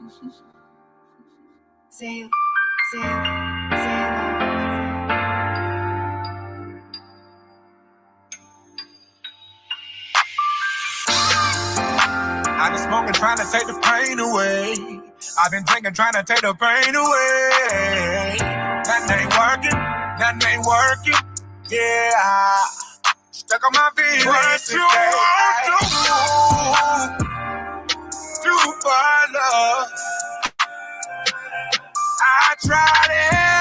I've been smoking, trying to take the pain away. I've been drinking, trying to take the pain away. Nothing ain't working, nothing ain't working. Yeah, stuck on my feet. What you want to do for love? I tried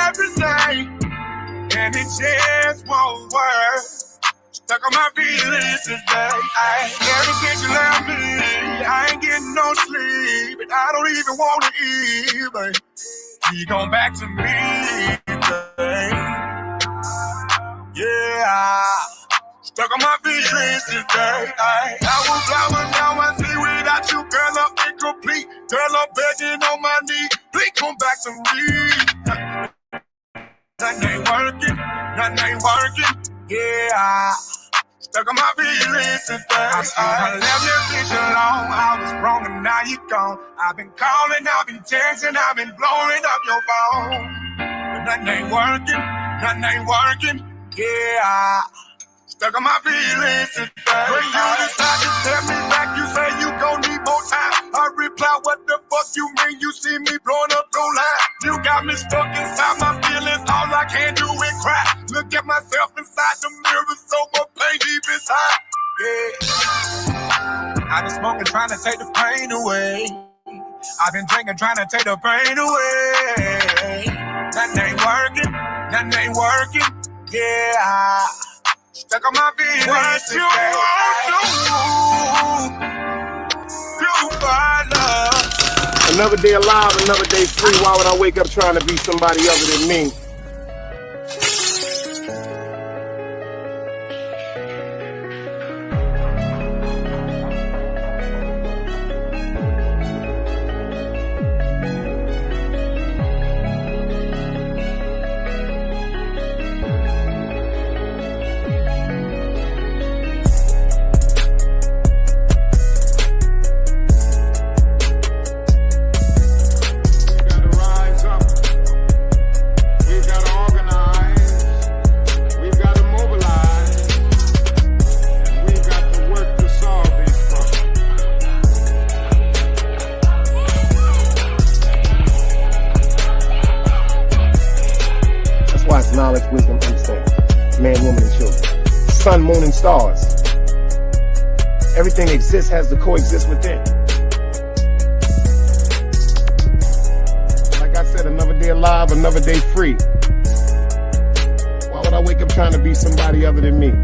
everything, and it just won't work. Stuck on my feelings today. Ever since you left me, I ain't getting no sleep, and I don't even want to eat, but you come back to me today. Yeah, stuck on my feelings today. I was blind, now I see without you, girl, I'm incomplete. Girl, I'm begging on my knee, please come back to me. Nothing ain't working, nothing ain't working. Yeah, stuck on my feelings today. I left this bitch alone. I was wrong and now you gone. I've been calling, I've been texting, I've been blowing up your phone. But nothing ain't working, nothing ain't working. Yeah, stuck on my feelings today. When you decide to tell me back, you say you gon' need more time. I reply, what the fuck you mean? You see me blowing up your line. You got me stuck inside my feelings. All I can do is cry. Look at myself inside the mirror, so much pain deep inside. Yeah, I've been smoking, trying to take the pain away. I've been drinking, trying to take the pain away. Nothing ain't working, nothing ain't working. Yeah, stuck on my feelings. What you want to do for love? Another day alive, another day free. Why would I wake up trying to be somebody other than me? Knowledge, wisdom, understanding. Man, woman, and children. Sun, moon, and stars. Everything exists has to coexist within. Like I said, another day alive, another day free. Why would I wake up trying to be somebody other than me?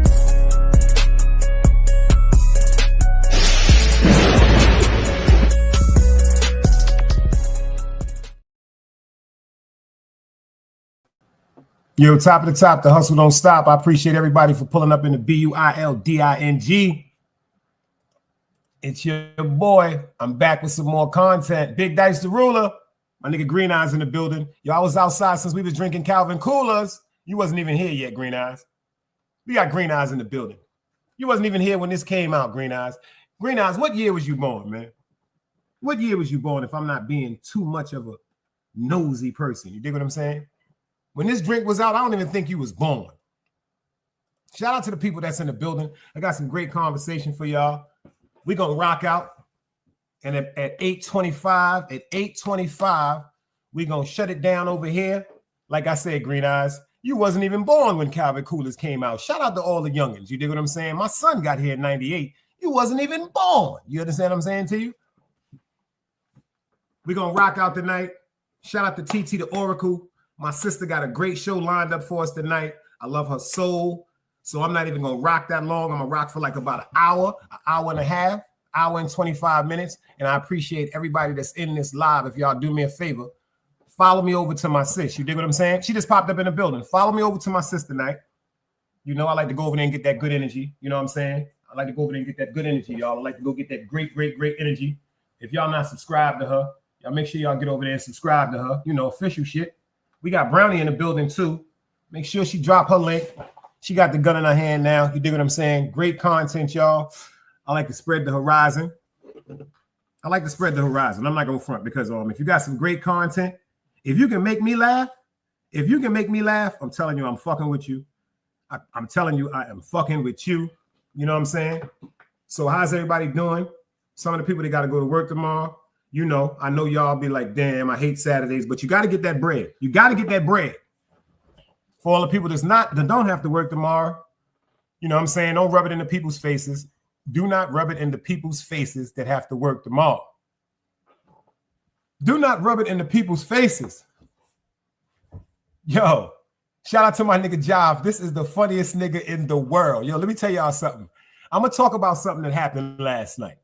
Yo, top of the top, the hustle don't stop. I appreciate everybody for pulling up in the BUILDING. It's your boy. I'm back with some more content. Big Dice the Ruler. My nigga Green Eyes in the building. Yo, I was outside since we was drinking Calvin Coolers. You wasn't even here yet, Green Eyes. We got Green Eyes in the building. You wasn't even here when this came out, Green Eyes. Green Eyes, what year was you born, man? What year was you born, if I'm not being too much of a nosy person? You dig what I'm saying? When this drink was out, I don't even think you was born. Shout out to the people that's in the building. I got some great conversation for y'all. We're going to rock out. And at 8:25, we're going to shut it down over here. Like I said, Green Eyes, you wasn't even born when Calvin Coolers came out. Shout out to all the youngins. You dig what I'm saying? My son got here in 98. You wasn't even born. You understand what I'm saying to you? We're going to rock out tonight. Shout out to TT the Oracle. My sister got a great show lined up for us tonight. I love her soul. So I'm not even going to rock that long. I'm going to rock for like about an hour and a half, hour and 25 minutes. And I appreciate everybody that's in this live. If y'all do me a favor, follow me over to my sis. You dig what I'm saying? She just popped up in the building. Follow me over to my sis tonight. You know, I like to go over there and get that good energy. You know what I'm saying? I like to go over there and get that good energy, y'all. I like to go get that great, great, great energy. If y'all not subscribed to her, y'all make sure y'all get over there and subscribe to her. You know, official shit. We got Brownie in the building too. Make sure she drop her link. She got the gun in her hand now. You dig what I'm saying? Great content, y'all. I like to spread the horizon. I like to spread the horizon. I'm not going to front because if you got some great content, if you can make me laugh, I'm telling you, I'm fucking with you. I'm telling you, I am fucking with you. You know what I'm saying? So how's everybody doing? Some of the people that got to go to work tomorrow, you know, I know y'all be like, damn, I hate Saturdays, but you got to get that bread. You got to get that bread. For all the people that don't have to work tomorrow, you know what I'm saying? Don't rub it into people's faces. Do not rub it into people's faces that have to work tomorrow. Do not rub it into people's faces. Yo, shout out to my nigga Jav. This is the funniest nigga in the world. Yo, let me tell y'all something. I'm going to talk about something that happened last night.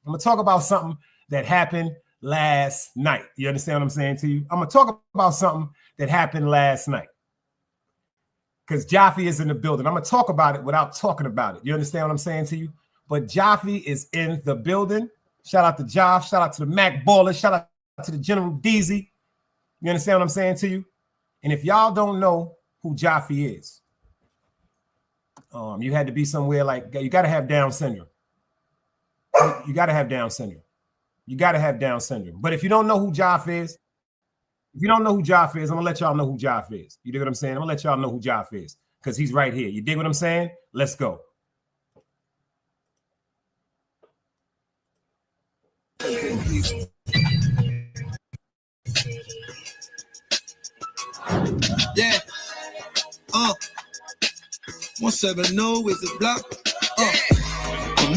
I'm going to talk about something that happened last night. You understand what I'm saying to you? I'm going to talk about something that happened last night. Because Jaffe is in the building. I'm going to talk about it without talking about it. You understand what I'm saying to you? But Jaffe is in the building. Shout out to Jaff. Shout out to the Mac Baller. Shout out to the General Deezy. You understand what I'm saying to you? And if y'all don't know who Jaffe is, you had to be somewhere like, you got to have Down syndrome. You got to have Down syndrome. You got to have Down syndrome. But if you don't know who Jaffe is, I'm going to let y'all know who Jaffe is. You dig what I'm saying? I'm going to let y'all know who Jaffe is because he's right here. You dig what I'm saying? Let's go. Yeah. 170 is the block.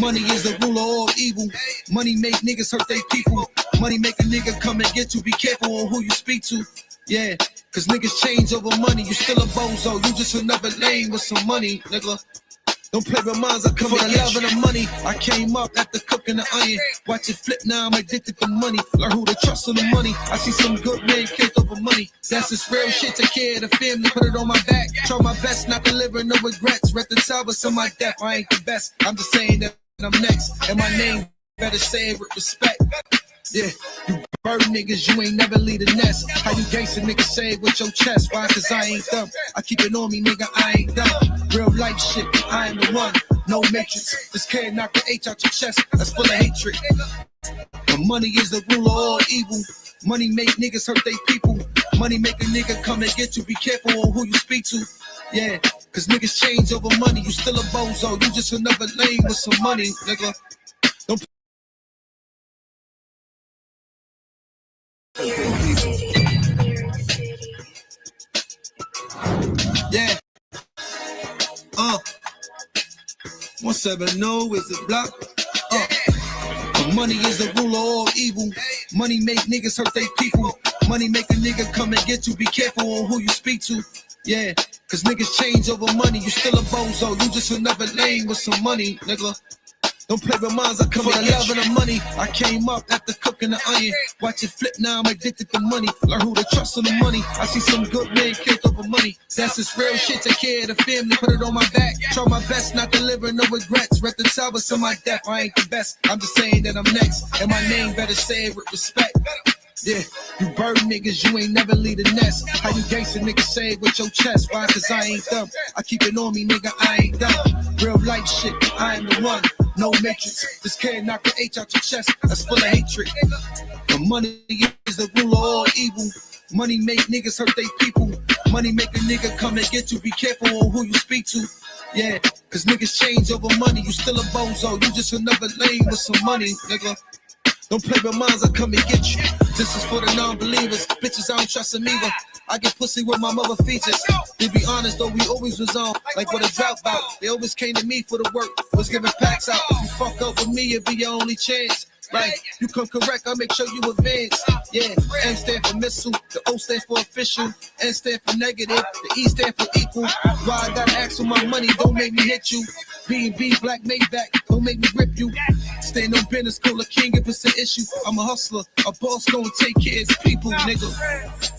Money is the ruler of all evil. Money make niggas hurt they people. Money make a nigga come and get you. Be careful on who you speak to. Yeah, cause niggas change over money. You still a bozo. You just another lame with some money, nigga. Don't play with minds, I come for the love and the money. I came up after cooking the onion. Watch it flip, now I'm addicted to money. Learn who to trust on the money. I see some good men killed over money. That's just real shit, take care of the family, put it on my back. Try my best, not delivering no regrets. Reconcile with some of my death, I ain't the best. I'm just saying that I'm next. And my name, better say it with respect. Yeah, you bird niggas, you ain't never lead a nest. How you gangsta niggas say it with your chest? Why? Cause I ain't dumb. I keep it on me, nigga, I ain't dumb. Real life shit, I am the one. No matrix. This can't knock the H out your chest. That's full of hatred. But money is the ruler of all evil. Money make niggas hurt they people. Money make a nigga come and get you. Be careful on who you speak to. Yeah, cause niggas change over money. You still a bozo. You just another lame with some money, nigga. Don't. Yeah. 170 is the block. Money is the ruler of all evil. Money make niggas hurt they people. Money make a nigga come and get you. Be careful on who you speak to. Yeah, cause niggas change over money. You still a bozo. You just another lame with some money, nigga. Don't play with minds, I come for the love and the money. I came up after cooking the onion. Watch it flip, now I'm addicted to money. Learn who to trust on the money. I see some good men killed over money. That's just real shit, take care of the family, put it on my back. Try my best, not delivering no regrets. Reconcile with some of my death, I ain't the best. I'm just saying that I'm next. And my name better say it with respect. Yeah, you bird niggas, you ain't never lead a nest. How you gangsta niggas say it with your chest? Why? Cause I ain't dumb. I keep it on me, nigga, I ain't dumb. Real life shit, I am the one. No matrix. This can't knock the H out your chest. That's full of hatred. The money is the ruler of all evil. Money make niggas hurt they people. Money make a nigga come and get you. Be careful on who you speak to. Yeah, cause niggas change over money. You still a bozo. You just another lame with some money, nigga. Don't play with minds, I come and get you. This is for the non-believers. Bitches, I don't trust them either. I get pussy with my mother features. To be honest though, we always was on. Like what a drought bout. They always came to me for the work. Was giving packs out. You fuck up with me, it'd be your only chance. Right, you come correct, I'll make sure you advance. Yeah, M stand for missile, the O stand for official, N stand for negative, the E stand for equal. Why I gotta ask for my money, don't make me hit you. B&B, Black Maybach, don't make me rip you. Stand on business, call a king if it's an issue. I'm a hustler, a boss gonna take care of his people, nigga.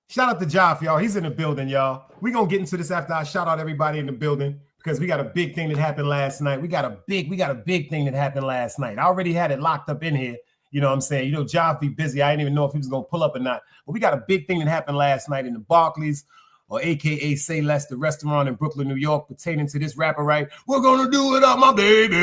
Shout out to Joff, y'all. He's in the building, y'all. We're going to get into this after I shout out everybody in the building because we got a big thing that happened last night. We got a big thing that happened last night. I already had it locked up in here. You know what I'm saying? You know, Joff be busy. I didn't even know if he was going to pull up or not. But we got a big thing that happened last night in the Barclays. or AKA Say Less, the restaurant in Brooklyn, New York, pertaining to this rapper, right? We're gonna do it up, my baby.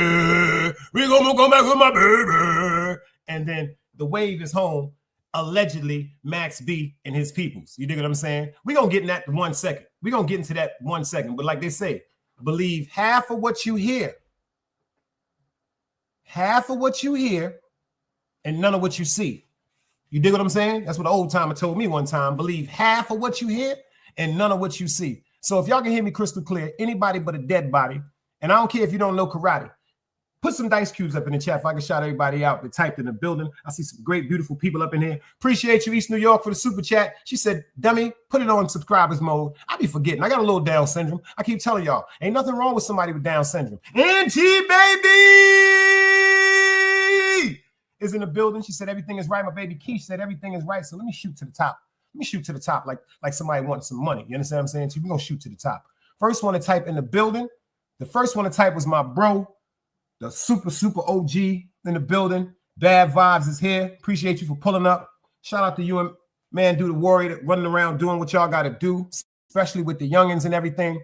We're gonna come back with my baby. And then the wave is home, allegedly Max B and his peoples. You dig what I'm saying? We're gonna get in that in 1 second. We're gonna get into that 1 second. But like they say, believe half of what you hear. Half of what you hear and none of what you see. You dig what I'm saying? That's what an old timer told me one time. Believe half of what you hear and none of what you see. So if y'all can hear me crystal clear, anybody but a dead body, and I don't care if you don't know karate, put some dice cubes up in the chat if I can shout everybody out that typed in the building. I see some great, beautiful people up in here. Appreciate you, East New York, for the super chat. She said, dummy, put it on subscribers mode. I be forgetting. I got a little Down syndrome. I keep telling y'all, ain't nothing wrong with somebody with Down syndrome. NT, baby! Is in the building. She said everything is right. My baby Keish said everything is right. So let me shoot to the top. Let me shoot to the top like somebody wants some money. You understand what I'm saying? So we're gonna shoot to the top. First one to type in the building. The first one to type was my bro, the super OG in the building. Bad Vibes is here. Appreciate you for pulling up. Shout out to you and man, do the warrior running around doing what y'all gotta do, especially with the youngins and everything.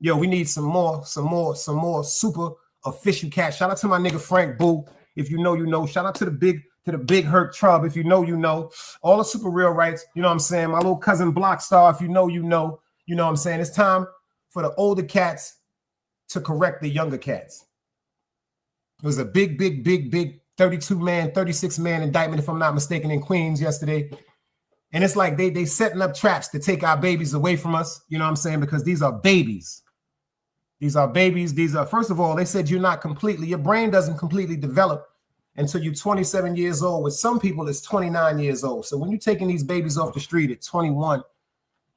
Yo, we need some more super official cats. Shout out to my nigga Frank Boo. If you know, you know. Shout out to the big Hurt Trub. If you know, you know. All the super real rights. You know what I'm saying? My little cousin Blockstar. If you know, you know. You know what I'm saying? It's time for the older cats to correct the younger cats. It was a big 32-man, 36-man indictment, if I'm not mistaken, in Queens yesterday. And it's like they setting up traps to take our babies away from us. You know what I'm saying? Because these are babies. These are babies. These are, first of all, they said your brain doesn't completely develop until you're 27 years old. With some people, it's 29 years old. So when you're taking these babies off the street at 21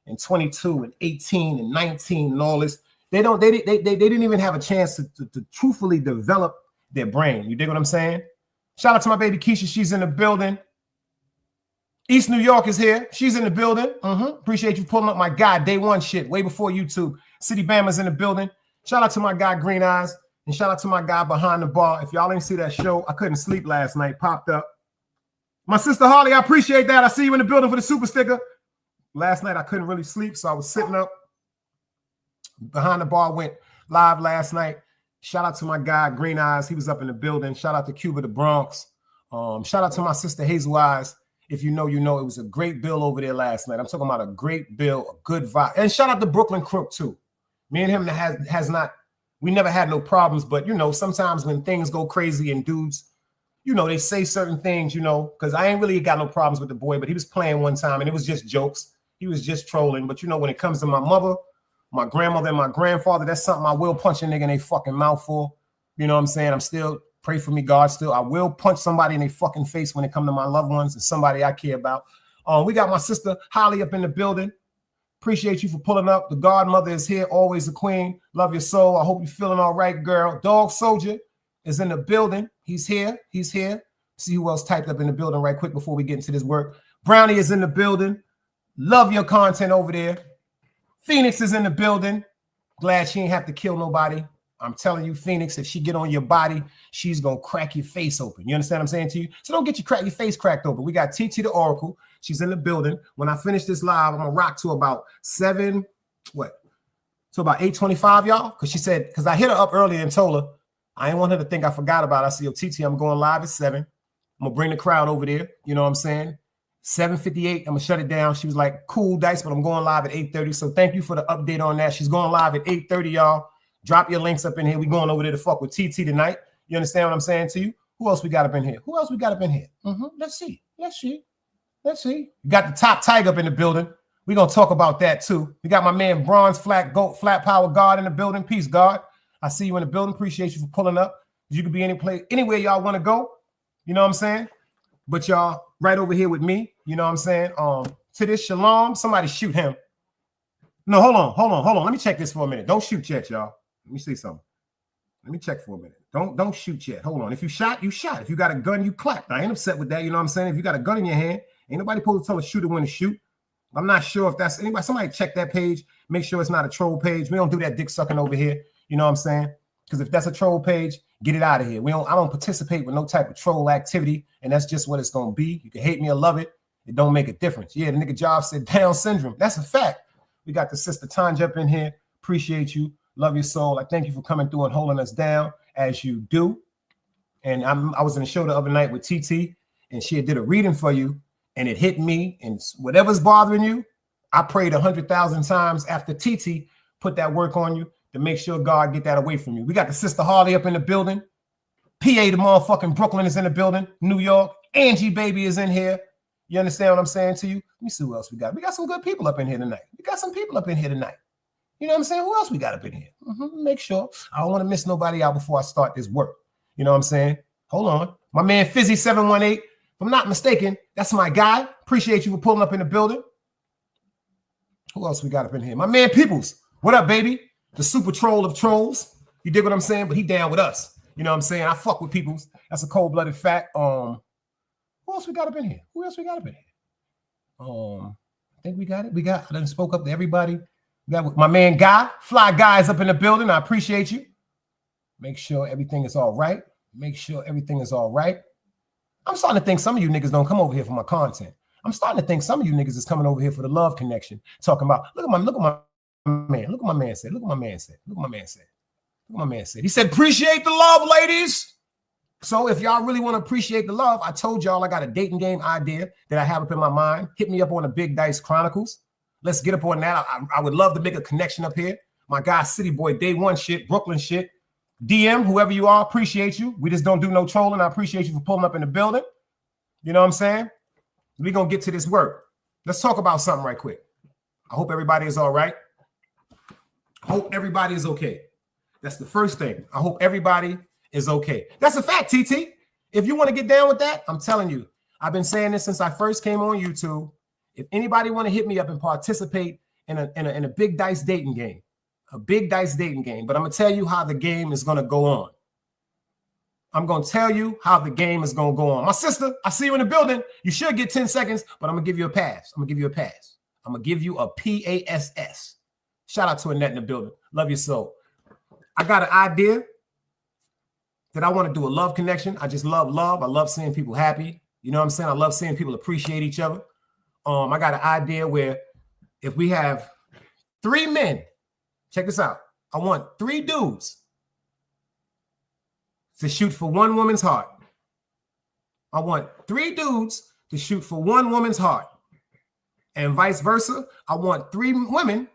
and 22 and 18 and 19 and all this, they didn't even have a chance to truthfully develop their brain. You dig what I'm saying? Shout out to my baby Keisha. She's in the building. East New York is here. She's in the building. Appreciate you pulling up my guy, day one shit, way before YouTube. City Bama's in the building. Shout out to my guy, Green Eyes, and shout out to my guy behind the bar. If y'all didn't see that show, I couldn't sleep last night, popped up. My sister Harley, I appreciate that. I see you in the building for the super sticker. Last night, I couldn't really sleep, so I was sitting up. Behind the bar went live last night. Shout out to my guy, Green Eyes. He was up in the building. Shout out to Cuba, the Bronx. Shout out to my sister, Hazel Eyes. If you know, you know. It was a great bill over there last night. I'm talking about a great bill, a good vibe. And shout out to Brooklyn Crook, too. Me and him we never had no problems, but, you know, sometimes when things go crazy and dudes, you know, they say certain things, you know, because I ain't really got no problems with the boy, but he was playing one time and it was just jokes. He was just trolling. But, you know, when it comes to my mother, my grandmother, and my grandfather, that's something I will punch a nigga in their fucking mouth for. You know what I'm saying? I'm still, pray for me, God, still. I will punch somebody in their fucking face when it comes to my loved ones and somebody I care about. We got my sister Holly up in the building. Appreciate you for pulling up. The godmother is here, always a queen. Love your soul. I hope you're feeling all right, girl. Dog Soldier is in the building. He's here. See who else typed up in the building right quick before we get into this work. Brownie is in the building. Love your content over there. Phoenix is in the building. Glad she ain't have to kill nobody. I'm telling you, Phoenix, if she get on your body, she's going to crack your face open. You understand what I'm saying to you? So don't get your face cracked open. We got TT the Oracle. She's in the building. When I finish this live, I'm going to rock to about 8:25, y'all? Because she said, because I hit her up earlier and told her, I didn't want her to think I forgot about it. I said, yo, TT, I'm going live at 7. I'm going to bring the crowd over there. You know what I'm saying? 7:58, I'm going to shut it down. She was like, cool, Dice, but I'm going live at 8:30. So thank you for the update on that. She's going live at 8:30, y'all. Drop your links up in here. We going over there to fuck with TT tonight. You understand what I'm saying to you? Who else we got up in here? Let's see. We got the top tiger up in the building. We're going to talk about that too. We got my man Bronze Flat Power God in the building. Peace, God. I see you in the building. Appreciate you for pulling up. You could be anywhere y'all want to go. You know what I'm saying? But y'all right over here with me. You know what I'm saying? To this Shalom, somebody shoot him. No, hold on. Let me check this for a minute. Don't shoot yet, y'all. Let me see something. Let me check for a minute. Don't shoot yet. Hold on. If you shot, you shot. If you got a gun, you clapped. I ain't upset with that. You know what I'm saying? If you got a gun in your hand, ain't nobody supposed to tell a shooter when to shoot. I'm not sure if that's anybody. Somebody check that page. Make sure it's not a troll page. We don't do that dick sucking over here. You know what I'm saying? Because if that's a troll page, get it out of here. I don't participate with no type of troll activity, and that's just what it's gonna be. You can hate me or love it. It don't make a difference. Yeah, the nigga Job said Down syndrome. That's a fact. We got the sister Tanja up in here. Appreciate you. Love your soul. I thank you for coming through and holding us down as you do. And I was in a show the other night with TT, and she did a reading for you, and it hit me. And whatever's bothering you, I prayed 100,000 times after TT put that work on you to make sure God get that away from you. We got the sister Harley up in the building. PA the motherfucking Brooklyn is in the building. New York. Angie baby is in here. You understand what I'm saying to you? Let me see who else we got. We got some good people up in here tonight. We got some people up in here tonight. You know what I'm saying? Who else we got up in here? Make sure. I don't want to miss nobody out before I start this work. You know what I'm saying? Hold on. My man Fizzy718. If I'm not mistaken, that's my guy. Appreciate you for pulling up in the building. Who else we got up in here? My man Peoples. What up, baby? The super troll of trolls. You dig what I'm saying? But he down with us. You know what I'm saying? I fuck with Peoples. That's a cold-blooded fact. Who else we got up in here? Who else we got up in here? I think we got it. I done spoke up to everybody. We got my man Guy. Fly Guy is up in the building. I appreciate you. Make sure everything is all right. Make sure everything is all right. I'm starting to think some of you niggas don't come over here for my content. I'm starting to think some of you niggas is coming over here for the love connection. Talking about, look at my man. Look what my man said. Look what my man said. Look what my man said. Look what my man said. He said, appreciate the love, ladies. So if y'all really want to appreciate the love, I told y'all I got a dating game idea that I have up in my mind. Hit me up on the Big Dice Chronicles. Let's get up on that. I would love to make a connection up here. My guy, City Boy, Day One shit, Brooklyn shit. DM, whoever you are, appreciate you. We just don't do no trolling. I appreciate you for pulling up in the building. You know what I'm saying? We're going to get to this work. Let's talk about something right quick. I hope everybody is all right. I hope everybody is okay. That's the first thing. I hope everybody is okay. That's a fact, TT. If you want to get down with that, I'm telling you, I've been saying this since I first came on YouTube. If anybody want to hit me up and participate in a big dice dating game, but I'm going to tell you how the game is going to go on. I'm going to tell you how the game is going to go on. My sister, I see you in the building. You should get 10 seconds, but I'm going to give you a pass. I'm going to give you a pass. I'm going to give you a PASS. Shout out to Annette in the building. Love your soul. I got an idea that I want to do a love connection. I just love love. I love seeing people happy. You know what I'm saying? I love seeing people appreciate each other. I got an idea where if we have 3 men, check this out. I want 3 dudes to shoot for 1 woman's heart. I want 3 dudes to shoot for 1 woman's heart. And vice versa. I want 3 women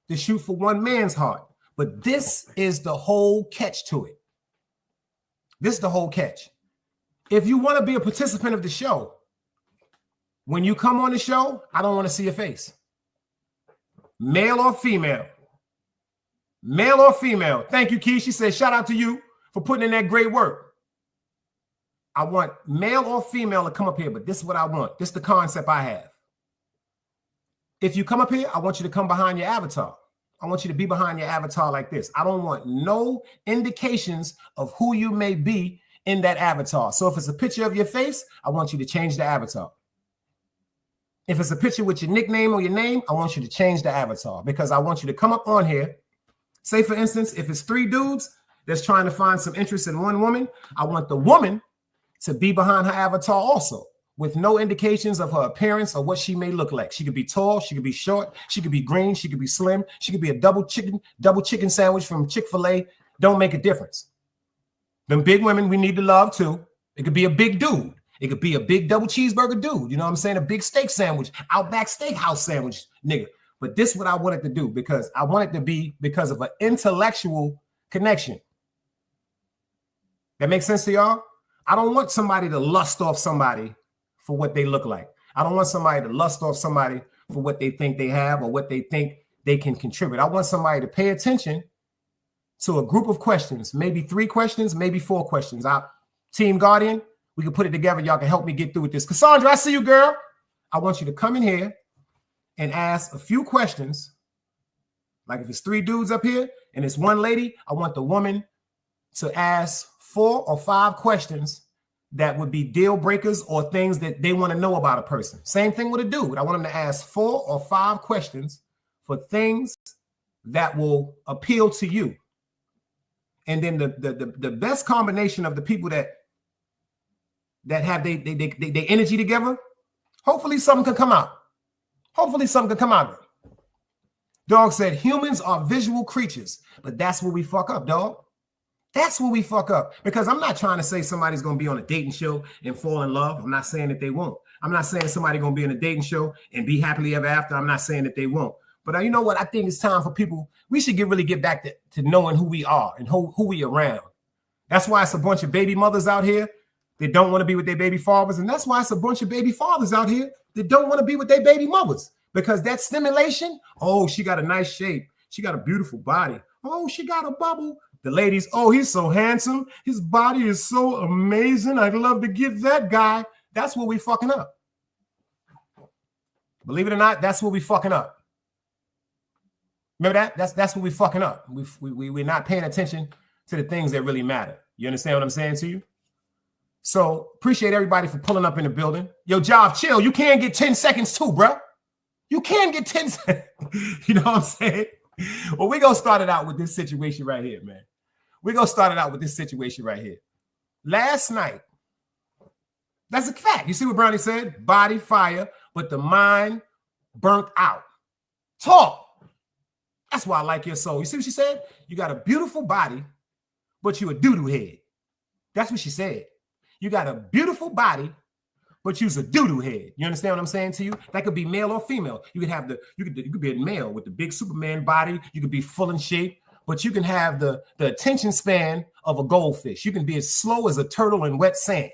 to shoot for 1 man's heart. But this is the whole catch to it. This is the whole catch. If you want to be a participant of the show, when you come on the show, I don't want to see your face. Male or female. Male or female. Thank you, Key. She said, shout out to you for putting in that great work. I want male or female to come up here, but this is what I want. This is the concept I have. If you come up here, I want you to come behind your avatar. I want you to be behind your avatar like this. I don't want no indications of who you may be in that avatar. So if it's a picture of your face, I want you to change the avatar. If it's a picture with your nickname or your name, I want you to change the avatar because I want you to come up on here. Say, for instance, if it's 3 dudes that's trying to find some interest in 1 woman, I want the woman to be behind her avatar also, with no indications of her appearance or what she may look like. She could be tall, she could be short, she could be green, she could be slim, she could be a double chicken sandwich from Chick-fil-A. Don't make a difference. Them big women, we need to love too. It could be a big dude. It could be a big double cheeseburger dude. You know what I'm saying? A big steak sandwich, Outback Steakhouse sandwich, nigga. But this is what I wanted to do because I want it to be because of an intellectual connection. That makes sense to y'all? I don't want somebody to lust off somebody for what they look like. I don't want somebody to lust off somebody for what they think they have or what they think they can contribute. I want somebody to pay attention to a group of questions, maybe 3 questions, maybe 4 questions. Team Guardian, we can put it together. Y'all can help me get through with this. Cassandra, I see you, girl. I want you to come in here and ask a few questions. Like if it's 3 dudes up here and it's 1 lady, I want the woman to ask 4 or 5 questions that would be deal breakers or things that they want to know about a person. Same thing with a dude. I want them to ask 4 or 5 questions for things that will appeal to you. And then the best combination of the people that have they energy together, hopefully something can come out. Hopefully something can come out of it. Dog said humans are visual creatures, but that's where we fuck up, dog. That's where we fuck up. Because I'm not trying to say somebody's going to be on a dating show and fall in love. I'm not saying that they won't. I'm not saying somebody's going to be in a dating show and be happily ever after. I'm not saying that they won't. But you know what? I think it's time for people. We should really get back to knowing who we are and who we around. That's why it's a bunch of baby mothers out here that don't want to be with their baby fathers. And that's why it's a bunch of baby fathers out here that don't want to be with their baby mothers. Because that stimulation, oh, she got a nice shape. She got a beautiful body. Oh, she got a bubble. The ladies, oh, he's so handsome. His body is so amazing. I'd love to get that guy. That's where we fucking up. Believe it or not, that's where we fucking up. Remember that? That's where we fucking up. We're not paying attention to the things that really matter. You understand what I'm saying to you? So appreciate everybody for pulling up in the building. Yo, Jav, chill. You can get 10 seconds too, bro. You can get 10 seconds. You know what I'm saying? Well, we're going to start it out with this situation right here, man. We're going to start it out with this situation right here. Last night, that's a fact. You see what Brownie said? Body fire, but the mind burnt out. Talk. That's why I like your soul. You see what she said? You got a beautiful body, but you a doo-doo head. That's what she said. You got a beautiful body, but you's a doo-doo head. You understand what I'm saying to you? That could be male or female. You could have you could be a male with the big Superman body. You could be full in shape, but you can have the attention span of a goldfish. You can be as slow as a turtle in wet sand.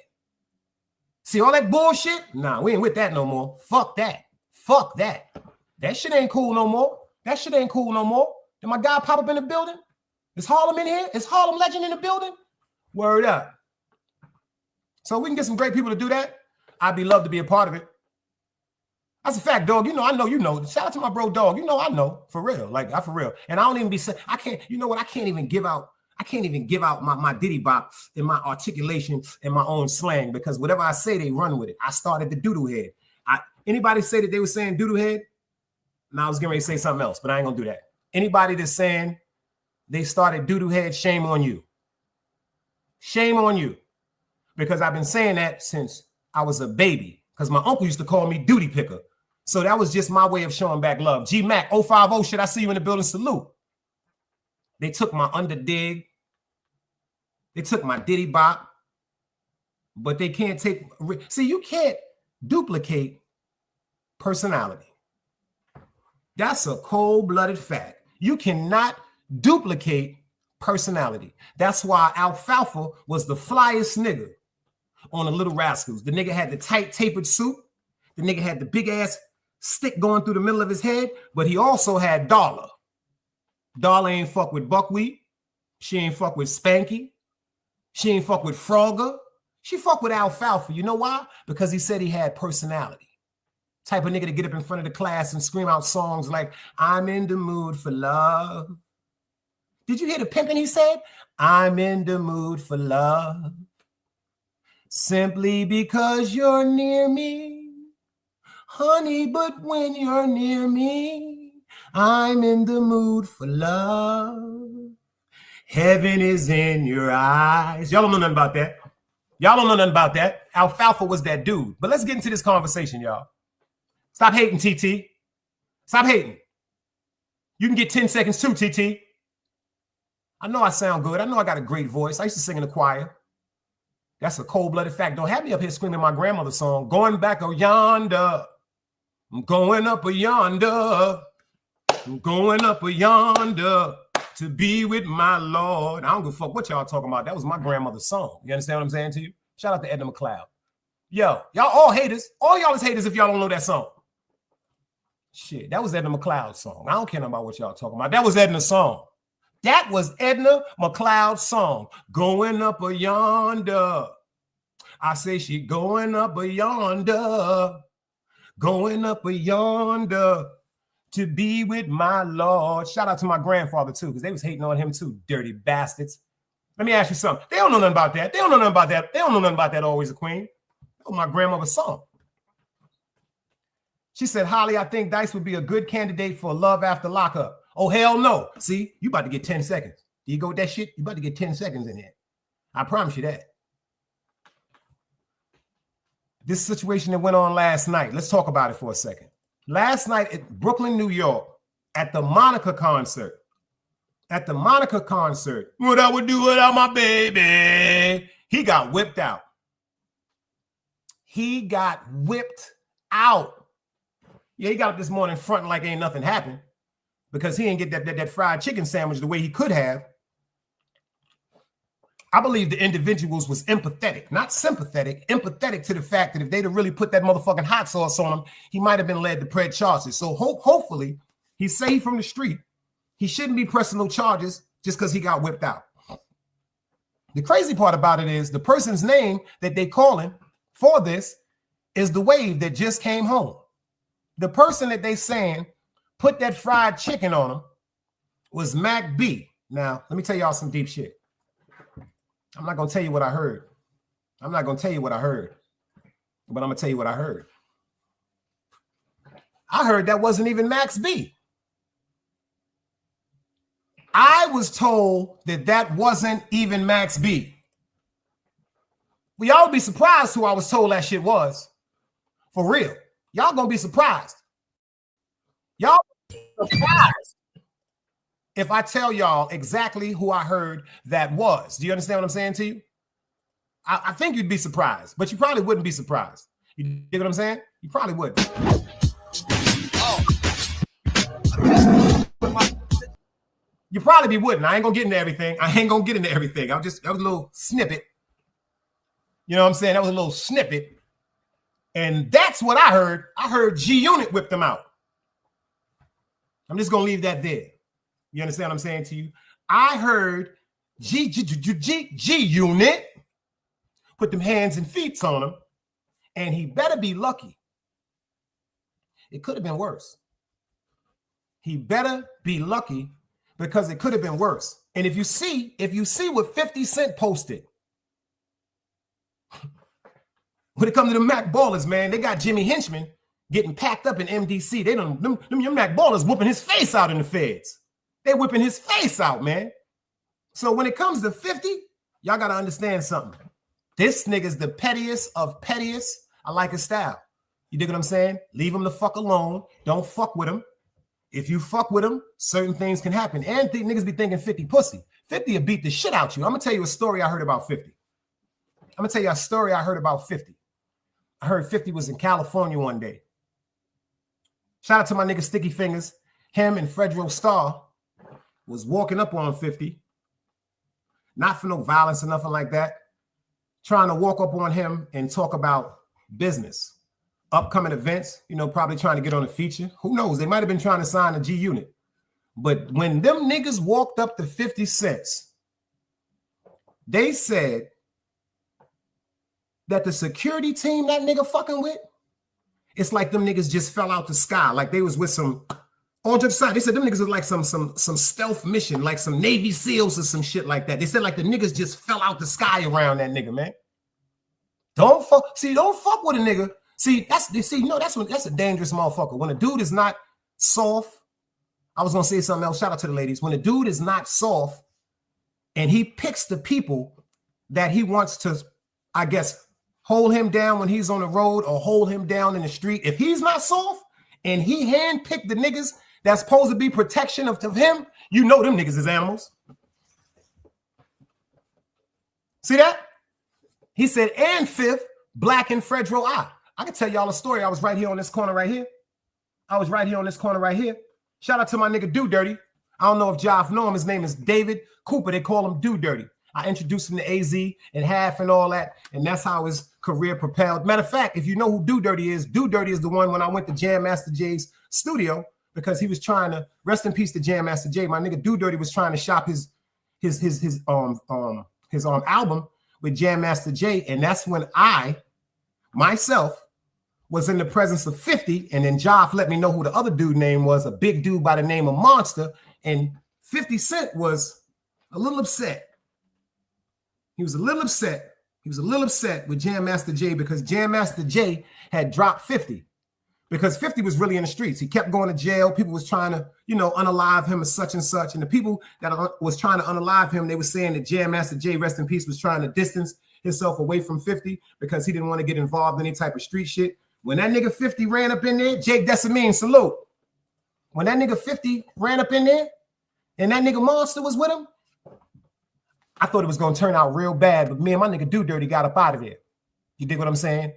See all that bullshit? Nah, we ain't with that no more. Fuck that. Fuck that. That shit ain't cool no more. That shit ain't cool no more. Did my guy pop up in the building? Is Harlem in here? Is Harlem Legend in the building? Word up. So we can get some great people to do that. I'd be love to be a part of it. That's a fact, dog. You know, I know you know. Shout out to my bro, dog. You know, I know. For real. Like, I for real. And I don't even be saying, I can't, you know what? I can't even give out my Diddy bop in my articulation and my own slang, because whatever I say, they run with it. I started the doodoo head. Anybody say that they were saying doodoo head? Now I was getting ready to say something else, but I ain't gonna do that. Anybody that's saying they started doodoo head, shame on you. Shame on you. Because I've been saying that since I was a baby, because my uncle used to call me duty picker. So that was just my way of showing back love. G Mac 050, should I see you in the building? Salute. They took my underdig. They took my Diddy bop. But they can't take, see, you can't duplicate personality. That's a cold-blooded fact. You cannot duplicate personality. That's why Alfalfa was the flyest nigga on the Little Rascals. The nigga had the tight tapered suit. The nigga had the big ass stick going through the middle of his head, but he also had Darla. Darla ain't fuck with Buckwheat. She ain't fuck with Spanky. She ain't fuck with Frogger. She fuck with Alfalfa. You know why? Because he said he had personality. Type of nigga to get up in front of the class and scream out songs like, I'm in the mood for love. Did you hear the pimping he said? I'm in the mood for love. Simply because you're near me. Honey, but when you're near me, I'm in the mood for love. Heaven is in your eyes. Y'all don't know nothing about that. Y'all don't know nothing about that. Alfalfa was that dude. But let's get into this conversation, y'all. Stop hating, TT. Stop hating. You can get 10 seconds too, TT. I know I sound good. I know I got a great voice. I used to sing in the choir. That's a cold-blooded fact. Don't have me up here screaming my grandmother's song. Going back yonder. I'm going up yonder. I'm going up yonder to be with my Lord. I don't give a fuck what y'all talking about. That was my grandmother's song. You understand what I'm saying to you? Shout out to Edna McLeod. Yo, y'all all haters. All y'all is haters if y'all don't know that song. Shit, that was Edna McLeod's song. I don't care about what y'all talking about. That was Edna's song. That was Edna McLeod's song. Going up yonder. I say she going up yonder. Going up yonder to be with my Lord. Shout out to my grandfather too, because they was hating on him too, dirty bastards. Let me ask you something. They don't know nothing about that. They don't know nothing about that. They don't know nothing about that Always a Queen. That was my grandmother's song. She said, Holly, I think Dice would be a good candidate for Love After Lockup. Oh, hell no. See, you about to get 10 seconds. Do you go with that shit? You about to get 10 seconds in here. I promise you that. This situation that went on last night, let's talk about it for a second. Last night at Brooklyn, New York, at the Monica concert. At the Monica concert, what I would do without my baby. He got whipped out. He got whipped out. Yeah, he got up this morning fronting like ain't nothing happened because he didn't get that fried chicken sandwich the way he could have. I believe the individuals was empathetic, not sympathetic, empathetic to the fact that if they'd have really put that motherfucking hot sauce on him, he might have been led to press charges. So hopefully he's saved from the street. He shouldn't be pressing no charges just because he got whipped out. The crazy part about it is the person's name that they calling for this is the wave that just came home. The person that they saying put that fried chicken on him was Mac B. Now, let me tell y'all some deep shit. I'm not going to tell you what I heard. I'm not going to tell you what I heard, but I'm going to tell you what I heard. I heard that wasn't even Max B. I was told that that wasn't even Max B. Well, y'all be surprised who I was told that shit was. For real. Y'all gonna be surprised. Y'all be surprised if I tell y'all exactly who I heard that was. Do you understand what I'm saying to you? I think you'd be surprised, but you probably wouldn't be surprised. You dig what I'm saying? You probably wouldn't. You probably wouldn't. I ain't gonna get into everything. That was a little snippet. You know what I'm saying? That was a little snippet. And that's what I heard. I heard G Unit whipped them out. I'm just gonna leave that there. You understand what I'm saying to you? I heard G Unit put them hands and feet on him, and he better be lucky. It could have been worse. He better be lucky because it could have been worse. And if you see what 50 Cent posted, when it comes to the Mac Ballers, man, they got Jimmy Henchman getting packed up in MDC. They don't them Mac Ballers whooping his face out in the feds. They whipping his face out, man. So when it comes to 50, y'all got to understand something. This nigga's the pettiest of pettiest. I like his style. You dig what I'm saying? Leave him the fuck alone. Don't fuck with him. If you fuck with him, certain things can happen. And niggas be thinking 50 pussy. 50 will beat the shit out you. I'm going to tell you a story I heard about 50. I'm going to tell you a story I heard about 50. I heard 50 was in California one day. Shout out to my nigga Sticky Fingers. Him and Fredro Starr was walking up on 50. Not for no violence or nothing like that. Trying to walk up on him and talk about business. Upcoming events, you know, probably trying to get on a feature. Who knows? They might have been trying to sign a G Unit. But when them niggas walked up to 50 cents, they said that the security team that nigga fucking with, it's like them niggas just fell out the sky. Like they was with some, on the side, they said them niggas was like some stealth mission, like some Navy SEALs or some shit like that. They said like the niggas just fell out the sky around that nigga, man. Don't fuck with a nigga. That's a dangerous motherfucker. When a dude is not soft, I was gonna say something else. Shout out to the ladies. When a dude is not soft and he picks the people that he wants to, I guess, hold him down when he's on the road or hold him down in the street. If he's not soft and he handpicked the niggas that's supposed to be protection of him, you know them niggas is animals. See that? He said, and fifth, Black and Fredro I can tell y'all a story. I was right here on this corner right here. Shout out to my nigga Do Dirty. I don't know if Joff know him. His name is David Cooper. They call him Do Dirty. I introduced him to AZ and Half and all that, and that's how his career propelled. Matter of fact, if you know who Do Dirty is the one when I went to Jam Master Jay's studio because he was trying to, rest in peace to Jam Master Jay. My nigga Do Dirty was trying to shop his album with Jam Master Jay, and that's when I myself was in the presence of 50, and then Joff let me know who the other dude name was, a big dude by the name of Monster, and 50 Cent was a little upset. He was a little upset with Jam Master Jay because Jam Master Jay had dropped 50 because 50 was really in the streets. He kept going to jail. People was trying to, unalive him as such and such, and the people that was trying to unalive him, they were saying that Jam Master Jay, rest in peace, was trying to distance himself away from 50 because he didn't want to get involved in any type of street shit. When that nigga 50 ran up in there, Jake Decimine, salute. when that nigga 50 ran up in there and that nigga Monster was with him, I thought it was going to turn out real bad, but me and my nigga Do Dirty got up out of there. You dig what I'm saying?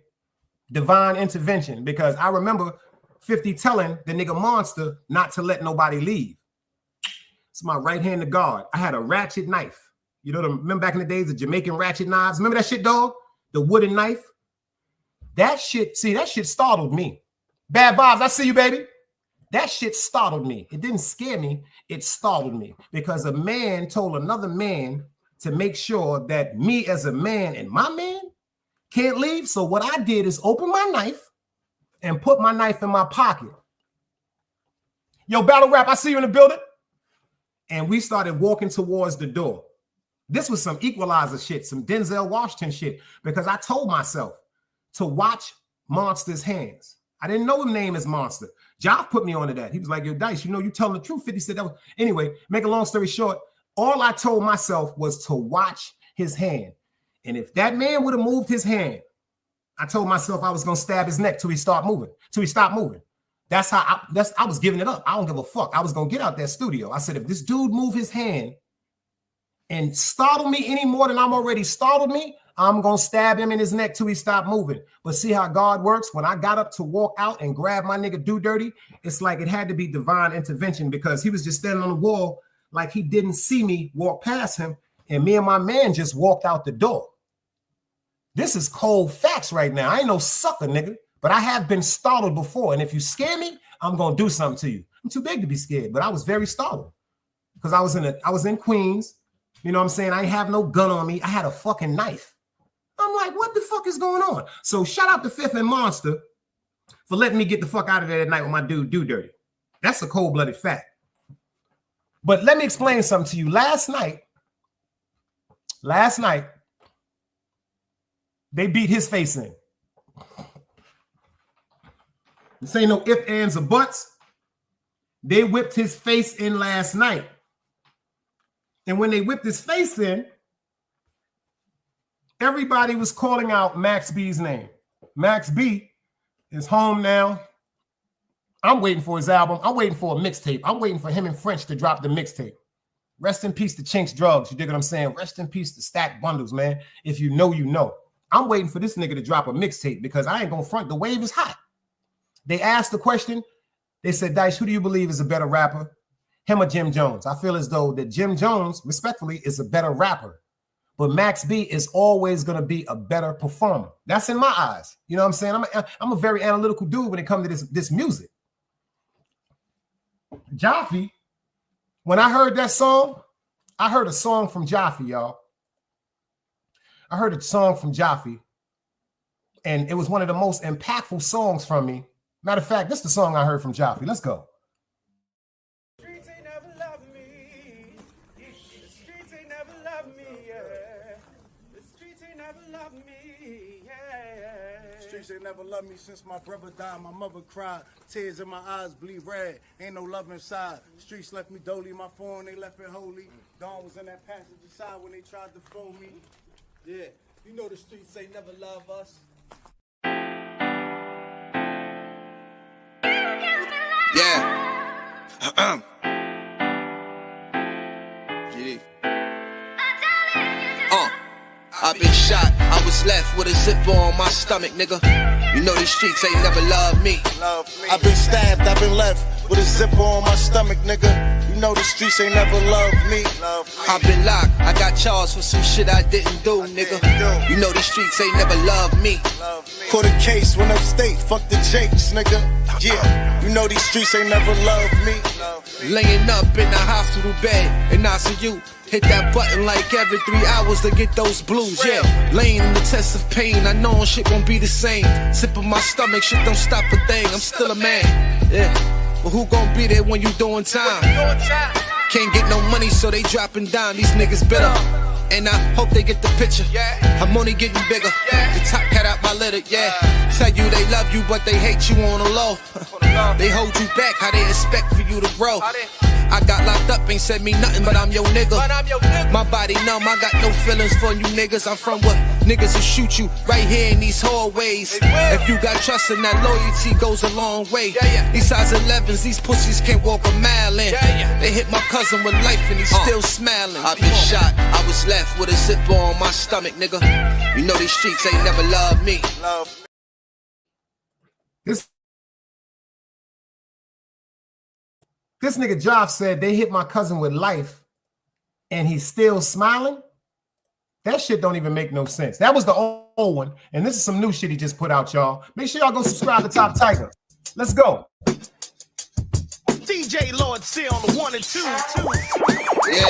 Divine intervention, because I remember 50 telling the nigga Monster not to let nobody leave. It's my right-handed guard. I had a ratchet knife. You know, remember back in the days, the Jamaican ratchet knives? Remember that shit, dog? The wooden knife? That shit startled me. Bad vibes, I see you, baby. That shit startled me. It didn't scare me. It startled me because a man told another man to make sure that me as a man and my man can't leave. So what I did is open my knife and put my knife in my pocket. Yo, Battle Rap, I see you in the building. And we started walking towards the door. This was some Equalizer shit, some Denzel Washington shit, because I told myself to watch Monster's hands. I didn't know his name is Monster. Joff put me onto that. He was like, yo, Dice, you know, you telling the truth. 50 said that was... Anyway, make a long story short, all I told myself was to watch his hand. And if that man would have moved his hand, I told myself I was going to stab his neck till he stopped moving. That's how I was giving it up. I don't give a fuck. I was going to get out that studio. I said, if this dude move his hand and startle me any more than I'm already startled me, I'm going to stab him in his neck till he stopped moving. But see how God works? When I got up to walk out and grab my nigga Do Dirty, it's like it had to be divine intervention because he was just standing on the wall like he didn't see me walk past him. And me and my man just walked out the door. This is cold facts right now. I ain't no sucker, nigga. But I have been startled before. And if you scare me, I'm going to do something to you. I'm too big to be scared, but I was very startled because I was in Queens. You know what I'm saying? I ain't have no gun on me. I had a fucking knife. I'm like, what the fuck is going on? So shout out to Fifth and Monster for letting me get the fuck out of there that night with my dude Do Dirty. That's a cold-blooded fact. But let me explain something to you. Last night, they beat his face in. This ain't no ifs, ands, or buts. They whipped his face in last night. And when they whipped his face in, everybody was calling out Max B's name. Max B is home now. I'm waiting for his album. I'm waiting for a mixtape. I'm waiting for him and French to drop the mixtape. Rest in peace to Chinks Drugs. You dig what I'm saying? Rest in peace to Stack Bundles, man. If you know, you know. I'm waiting for this nigga to drop a mixtape because I ain't gonna front. The wave is hot. They asked the question. They said, Dice, who do you believe is a better rapper? Him or Jim Jones? I feel as though that Jim Jones, respectfully, is a better rapper. But Max B is always going to be a better performer. That's in my eyes. You know what I'm saying? I'm a very analytical dude when it comes to this music. Jaffe, when I heard that song, I heard a song from Jaffe, y'all. I heard a song from Jaffe, and it was one of the most impactful songs from me. Matter of fact, this is the song I heard from Jaffe. Let's go. Streets ain't never loved me. The streets ain't never loved me, yeah. The streets ain't never loved me, yeah. Streets ain't never loved me since my brother died. My mother cried. Tears in my eyes bleed red. Ain't no love inside. Streets left me dolly. My phone, they left it holy. Dawn was in that passenger side when they tried to phone me. Yeah, you know the streets ain't never love us. Yeah. I've been shot, I was left with a zipper on my stomach, nigga. You know these streets ain't never loved me. I've been stabbed, I've been left with a zipper on my stomach, nigga. You know the streets ain't never loved me. I've been locked, I got charged for some shit I didn't do, nigga. You know these streets ain't never loved me. Caught a case, went upstate, fuck the Jakes, nigga. Yeah, you know these streets ain't never loved me. Laying up in the hospital bed in ICU. Hit that button like every 3 hours to get those blues, yeah. Laying in the test of pain, I know shit won't be the same. Sip of my stomach, shit don't stop a thing, I'm still a man, yeah. But who gon' be there when you doing time? Can't get no money, so they dropping down, these niggas bitter. And I hope they get the picture, I'm only getting bigger. The top cat out my litter, yeah. Tell you they love you, but they hate you on the low. They hold you back, how they expect for you to grow. I got locked up, ain't said me nothing, but I'm your nigga. My body numb, I got no feelings for you niggas. I'm from what niggas will shoot you right here in these hallways. If you got trust in that, loyalty goes a long way. These size 11s, these pussies can't walk a mile in. They hit my cousin with life and he's still smiling. I been shot, I was left with a zipper on my stomach, nigga. You know these streets ain't never loved me. This nigga Joff said they hit my cousin with life and he's still smiling. That shit don't even make no sense. That was the old one. And this is some new shit he just put out, y'all. Make sure y'all go subscribe to Top Tiger. Let's go. DJ Lord C on the 1 and 2. Yeah.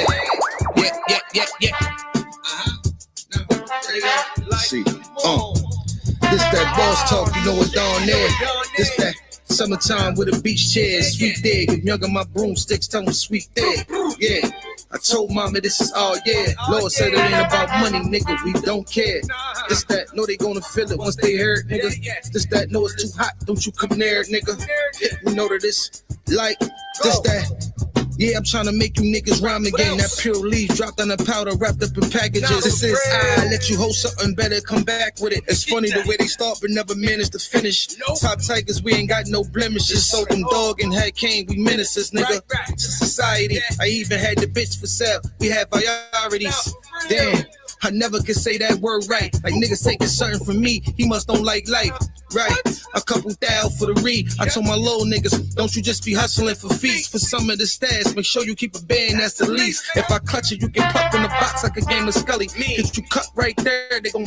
See, this that boss talk, you know what down there. This that summertime with a beach chair, sweet dig. If younger my broomsticks, tell them sweet dig. Yeah, I told mama this is all, yeah. Lord said it ain't about money, nigga, we don't care. This that, know they gonna feel it once they hear it, nigga. This that, know it's too hot, don't you come near it, nigga. Yeah, we know that it's like, this that. Yeah, I'm trying to make you niggas rhyme again. That pure leaf dropped on the powder, wrapped up in packages. This is I let you hold something better, come back with it. It's funny the way they start but never manage to finish. Top Tigers, we ain't got no blemishes. Sold them dog and had cane, we menaces, nigga. To society, I even had the bitch for sale. We had priorities. Damn, I never could say that word right. Like niggas taking something from me, he must don't like life. Right, a couple thou for the re. I told my little niggas, don't you just be hustling for fees. For some of the stats, make sure you keep a band, that's the least. If I clutch it, you get plucked in the box like a game of Scully. If you cut right there, they gon'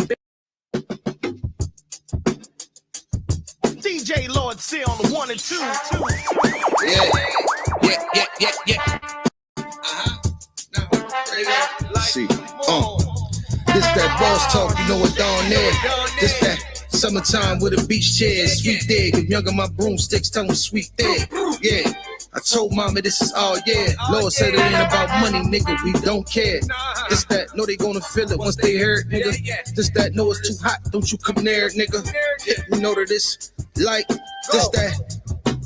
DJ Lord C on the 1 and 2. Yeah. See, this that boss talk, you know what down there. This that summertime with a beach chair, sweet dig. If younger my broomsticks, tell them sweet dig. Yeah, I told mama this is all, yeah. Lord said it ain't about money, nigga, we don't care. This that, know they gonna feel it once they hear it, nigga. This that, know it's too hot, don't you come near it, nigga. Yeah, we know that it's like, this that.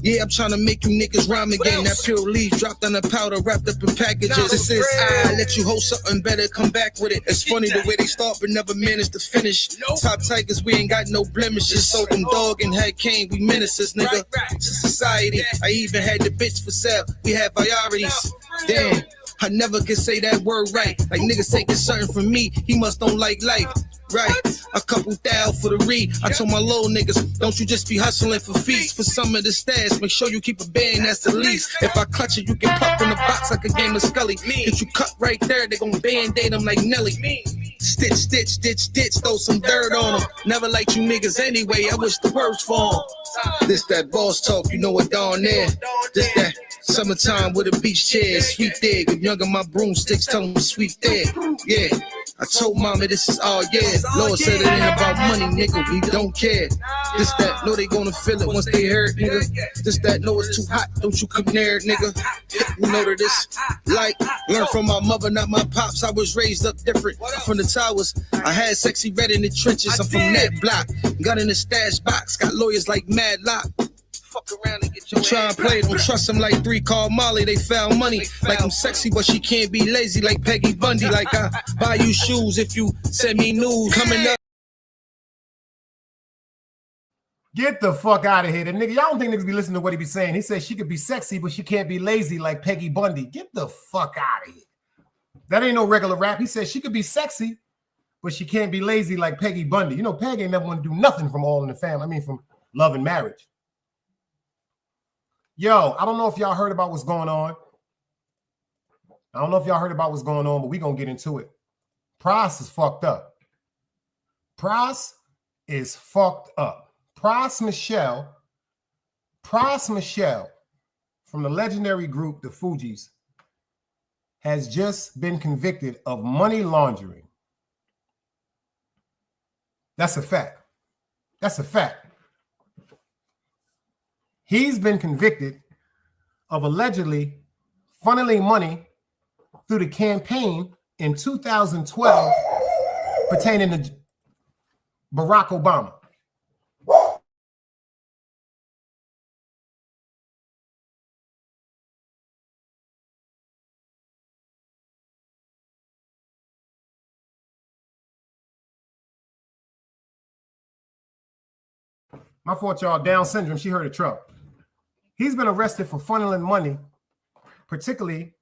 Yeah, I'm trying to make you niggas rhyme again. That pure leaf dropped on the powder, wrapped up in packages. This is I let you hold something better, come back with it. It's funny the way they start but never manage to finish. Top Tigers, we ain't got no blemishes. Sold them dog and had cane, we menaces, nigga. To society, I even had the bitch for sale. We had priorities. Damn, I never could say that word right. Like niggas taking something from me, he must don't like life. Right, a couple thou for the re. I told my little niggas, don't you just be hustling for fees. For some of the stats, make sure you keep a band, that's the least. If I clutch it, you get plucked in the box like a game of Scully. If you cut right there, they gon' band-aid them like Nelly. Stitch, stitch, stitch, stitch, throw some dirt on them. Never liked you niggas anyway, I wish the worst for them. This that boss talk, you know what down there. This that summertime with a beach chair, sweet dig. If younger my broomsticks, tell them sweet dig. Yeah, I told mama this is all, yeah. Lord said it ain't about money, nigga, we don't care. This that, know they gonna feel it once they hear it, nigga. This that, know it's too hot, don't you come near it, nigga. You know that it's like, learn from my mother, not my pops. I was raised up different. I'm from the towers, I had sexy red in the trenches. I'm from that block, got in the stash box, got lawyers like Mad Lock. Fuck around and get your try and play, don't trust them like 3 called Molly. They found money, like I'm sexy, but she can't be lazy like Peggy Bundy. Like I buy you shoes if you send me news. Coming up. Get the fuck out of here. The nigga, y'all don't think niggas be listening to what he be saying. He said she could be sexy, but she can't be lazy like Peggy Bundy. Get the fuck out of here. That ain't no regular rap. He said she could be sexy, but she can't be lazy like Peggy Bundy. You know, Peggy ain't never want to do nothing from All in the Family. I mean, from Love and Marriage. Yo, I don't know if y'all heard about what's going on. But we gonna get into it. PRAZ is fucked up. PRAZ is fucked up. PRAZ Michelle from the legendary group, the Fugees, has just been convicted of money laundering. That's a fact. He's been convicted of allegedly funneling money through the campaign in 2012 pertaining to Barack Obama. My fault, y'all. Down syndrome. She heard a truck. He's been arrested for funneling money, particularly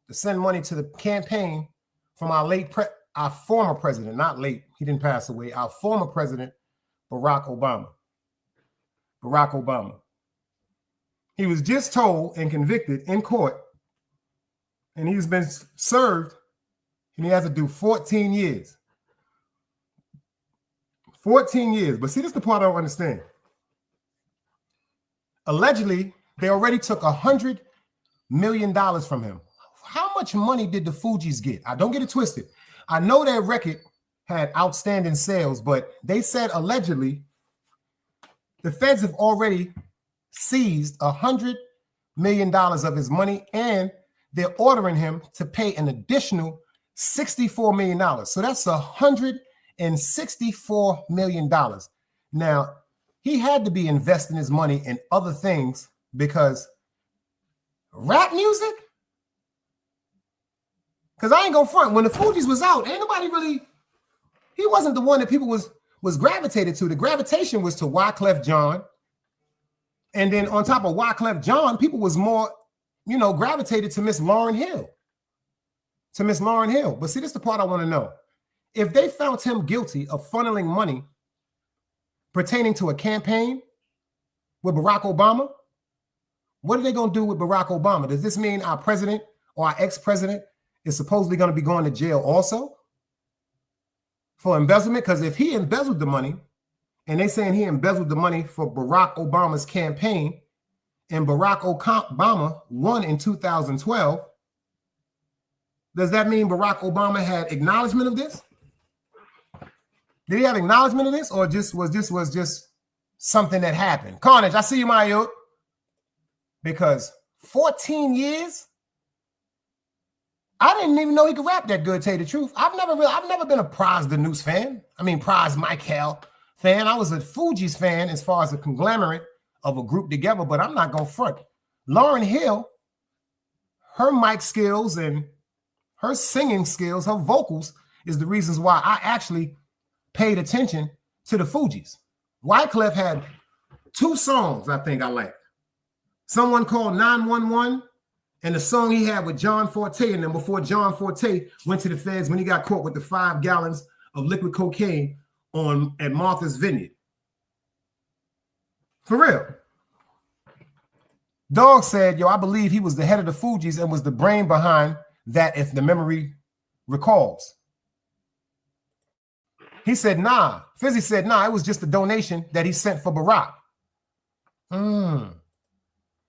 to send money to the campaign from our former president, not late. He didn't pass away. Our former president, Barack Obama. Barack Obama. He was just told and convicted in court, and he's been served, and he has to do 14 years. 14 years. But see, this is the part I don't understand. Allegedly, they already took $100 million from him. How much money did the Fugees get? I don't get it twisted. I know their record had outstanding sales, but they said allegedly the feds have already seized $100 million of his money, and they're ordering him to pay an additional $64 million. So that's $164 million. Now, he had to be investing his money in other things because rap music? Because I ain't gonna front. When the Fugees was out, ain't nobody really, he wasn't the one that people was gravitated to. The gravitation was to Wyclef Jean. And then on top of Wyclef Jean, people was more, gravitated to Miss Lauryn Hill. But see, this is the part I want to know. If they found him guilty of funneling money pertaining to a campaign with Barack Obama, what are they going to do with Barack Obama? Does this mean our president or our ex-president is supposedly going to be going to jail also for embezzlement? Because if he embezzled the money, and they saying he embezzled the money for Barack Obama's campaign, and Barack Obama won in 2012, does that mean Barack Obama had acknowledgement of this? Did he have acknowledgement of this, or was just something that happened? Carnage, I see you, Mayo. Because 14 years, I didn't even know he could rap that good. Tell you the truth, I've never been a PRAZ the Noose fan. I mean, PRAZ Michael fan. I was a Fugees fan as far as a conglomerate of a group together. But I'm not gonna front. Lauryn Hill, her mic skills and her singing skills, her vocals is the reasons why I actually paid attention to the Fugees. Wyclef had 2 songs I think I liked. Someone called 911 and the song he had with John Forte, and then before John Forte went to the feds when he got caught with the 5 gallons of liquid cocaine at Martha's Vineyard. For real. Dog said, I believe he was the head of the Fugees and was the brain behind that, if the memory recalls. He said, nah. Fizzy said, nah, it was just a donation that he sent for Barack.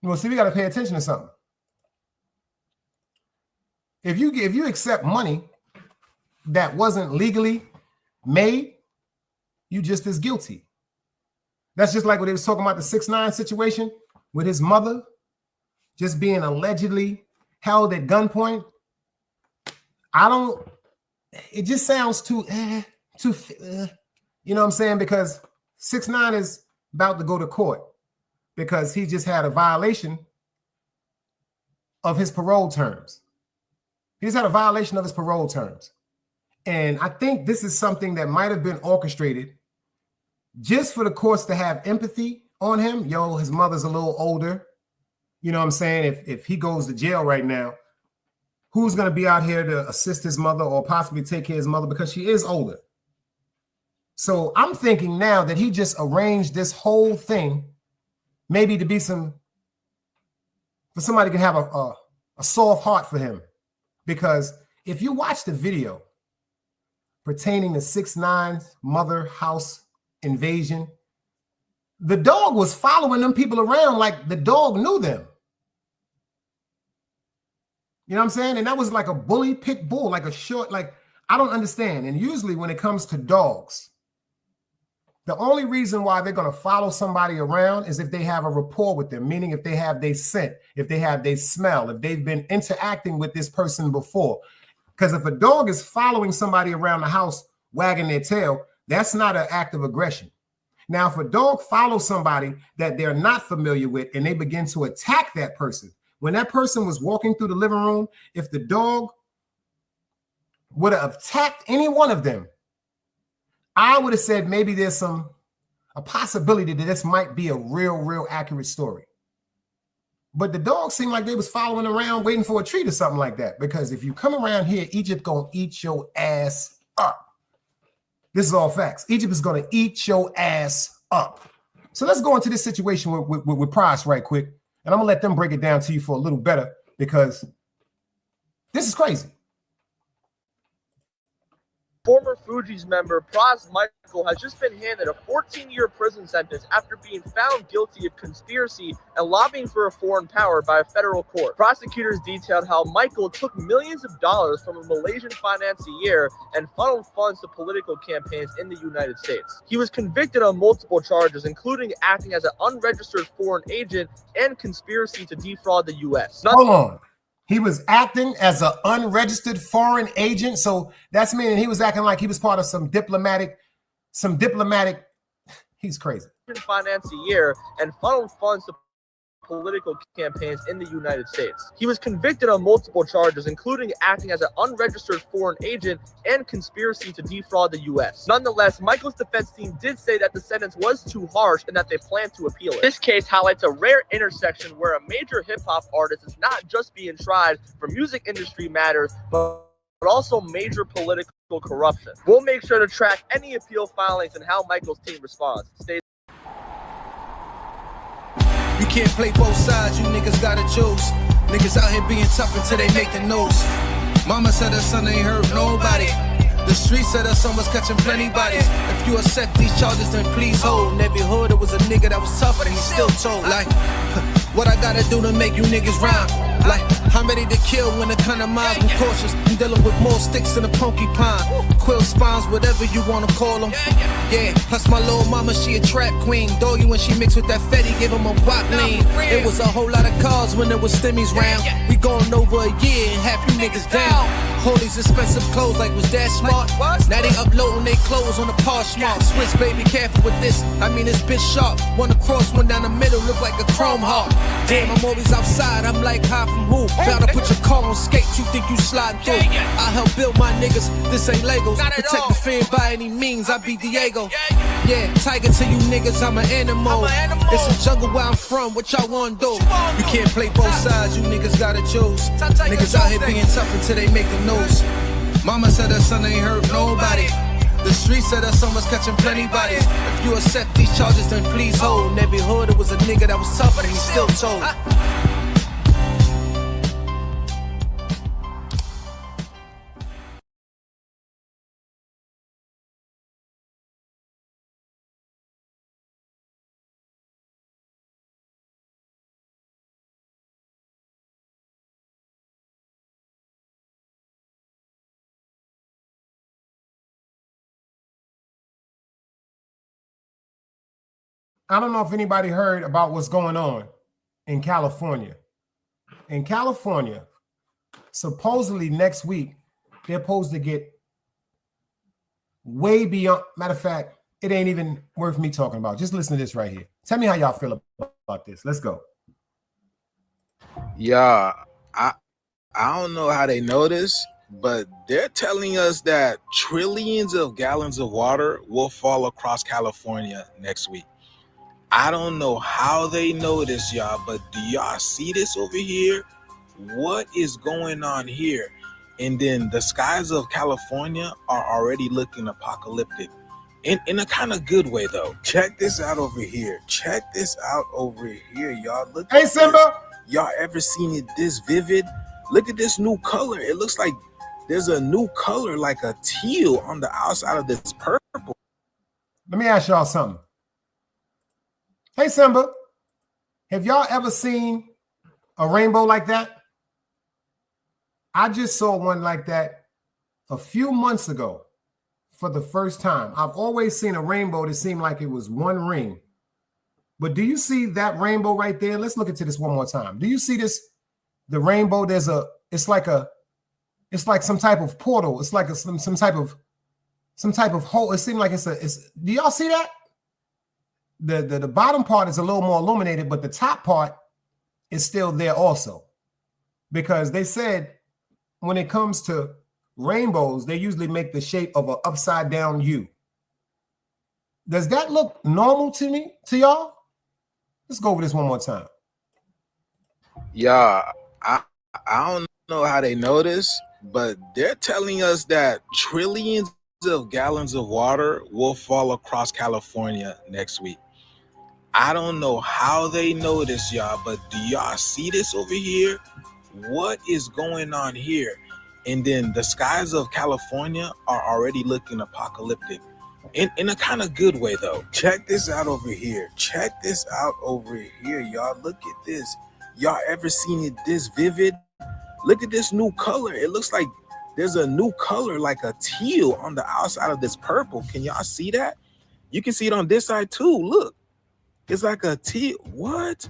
Well, see, we got to pay attention to something. If you accept money that wasn't legally made, you just as guilty. That's just like what they was talking about the 6ix9ine situation with his mother just being allegedly held at gunpoint. It just sounds too, you know what I'm saying? Because 6ix9ine is about to go to court because he just had a violation of his parole terms. He's had a violation of his parole terms. And I think this is something that might have been orchestrated just for the courts to have empathy on him. His mother's a little older. You know what I'm saying? If he goes to jail right now, who's going to be out here to assist his mother or possibly take care of his mother because she is older? So I'm thinking now that he just arranged this whole thing maybe to be for somebody can have a soft heart for him. Because if you watch the video pertaining to 6ix9ine's mother house invasion, the dog was following them people around like the dog knew them. You know what I'm saying? And that was like a bully pit bull, like a short, I don't understand. And usually when it comes to dogs, the only reason why they're going to follow somebody around is if they have a rapport with them, meaning if they have their scent, if they have their smell, if they've been interacting with this person before. Because if a dog is following somebody around the house, wagging their tail, that's not an act of aggression. Now, if a dog follows somebody that they're not familiar with and they begin to attack that person, when that person was walking through the living room, if the dog would have attacked any one of them, I would have said maybe there's some a possibility that this might be a real accurate story. But the dogs seemed like they was following around waiting for a treat or something like that. Because if you come around here, Egypt gonna eat your ass up. This is all facts. Egypt is gonna eat your ass up. So let's go into this situation with PRAZ right quick. And I'm gonna let them break it down to you for a little better because this is crazy. Former Fugee's member PRAZ Michael has just been handed a 14-year prison sentence after being found guilty of conspiracy and lobbying for a foreign power by a federal court. Prosecutors detailed how Michael took millions of dollars from a Malaysian financier and funneled funds to political campaigns in the United States. He was convicted on multiple charges, including acting as an unregistered foreign agent and conspiracy to defraud the U.S. Hold on. He was acting as an unregistered foreign agent. So that's meaning he was acting like he was part of some diplomatic, he's crazy. Financier and funneled funds to political campaigns in the United States. He was convicted on multiple charges, including acting as an unregistered foreign agent and conspiracy to defraud the U.S. Nonetheless, Michael's defense team did say that the sentence was too harsh and that they plan to appeal it. This case highlights a rare intersection where a major hip-hop artist is not just being tried for music industry matters, but also major political corruption. We'll make sure to track any appeal filings and how Michael's team responds. Stay You can't play both sides, you niggas gotta choose. Niggas out here being tough until they make the news. Mama said her son ain't hurt nobody. The streets said her son was catching plenty bodies. If you accept these charges, then please hold. In every hood, it was a nigga that was tough, and he still told. Like, what I gotta do to make you niggas rhyme? Like, I'm ready to kill when the kind of minds I'm cautious. I'm dealing with more sticks than a porcupine. Quill spines, whatever you wanna call them. Yeah, plus my little mama, she a trap queen. Doggy, when she mixed with that Fetty, give him a wop lean. It was a whole lot of cars when there was stimmies round. We going over a year and half you niggas down. All these expensive clothes, like was that smart? Now they uploading their clothes on the Poshmark. Switch, baby, careful with this. I mean, it's bitch sharp. One across, one down the middle, look like a chrome heart. Damn, I'm always outside. I'm like high from who? Bound to put your car on skates. You think you slide through? I help build my niggas. This ain't Legos. Protect the fan by any means. I be Diego. Yeah, tiger to you niggas. I'm an animal. It's a jungle where I'm from. What y'all wanna do? You can't play both sides. You niggas gotta choose. Niggas out here being tough until they make the news. Mama said her son ain't hurt nobody. The streets said her son was catching plenty bodies. If you accept these charges, then please hold. In every hood, it was a nigga that was tough, and he still told. I don't know if anybody heard about what's going on in California. In California, supposedly next week, they're supposed to get way beyond. Matter of fact, it ain't even worth me talking about. Just listen to this right here. Tell me how y'all feel about this. Let's go. Yeah, I don't know how they know this, but they're telling us that trillions of gallons of water will fall across California next week. I don't know how they know this, y'all, but do y'all see this over here? What is going on here? And then the skies of California are already looking apocalyptic in a kind of good way, though. Check this out over here. Check this out over here, y'all. Look. Hey, Simba. Y'all ever seen it this vivid? Look at this new color. It looks like there's a new color, like a teal on the outside of this purple. Let me ask y'all something. Hey, Simba, have y'all ever seen a rainbow like that? I just saw one like that a few months ago for the first time. I've always seen a rainbow that seemed like it was one ring. But do you see that rainbow right there? Let's look into this one more time. Do you see this? The rainbow, it's like some type of portal. It's like some type of hole. It seems like do y'all see that? The bottom part is a little more illuminated, but the top part is still there also. Because they said when it comes to rainbows, they usually make the shape of an upside down U. Does that look normal to y'all? Let's go over this one more time. Yeah, I don't know how they know this, but they're telling us that trillions of gallons of water will fall across California next week. I don't know how they know this, y'all, but do y'all see this over here? What is going on here? And then the skies of California are already looking apocalyptic. In a kind of good way, though. Check this out over here. Check this out over here, y'all. Look at this. Y'all ever seen it this vivid? Look at this new color. It looks like there's a new color, like a teal on the outside of this purple. Can y'all see that? You can see it on this side too. Look, it's like a teal. What?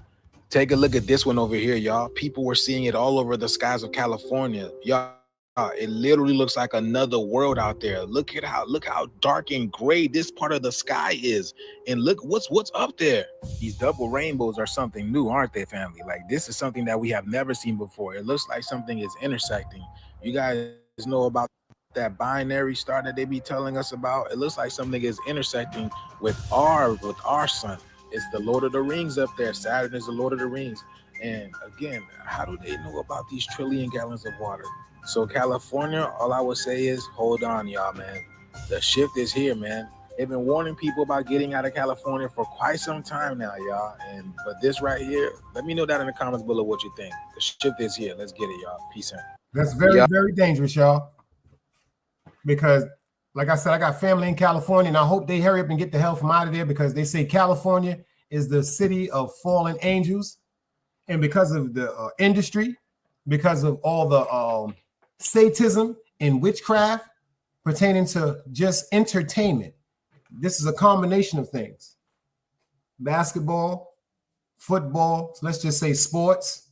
Take a look at this one over here, y'all. People were seeing it all over the skies of California. Y'all, it literally looks like another world out there. Look how dark and gray this part of the sky is. And look what's up there. These double rainbows are something new, aren't they, family? Like, this is something that we have never seen before. It looks like something is intersecting. You guys know about that binary star that they be telling us about? It looks like something is intersecting with our sun. It's the Lord of the Rings up there. Saturn is the Lord of the Rings. And again, how do they know about these trillion gallons of water? So California, all I would say is hold on, y'all, man. The shift is here, man. They've been warning people about getting out of California for quite some time now, y'all. But this right here, let me know that in the comments below what you think. The shift is here. Let's get it, y'all. Peace out. That's very, very dangerous, y'all. Because, like I said, I got family in California, and I hope they hurry up and get the hell from out of there, because they say California is the city of fallen angels. And because of the industry, because of all the sadism and witchcraft pertaining to just entertainment, this is a combination of things. Basketball, football, so let's just say sports,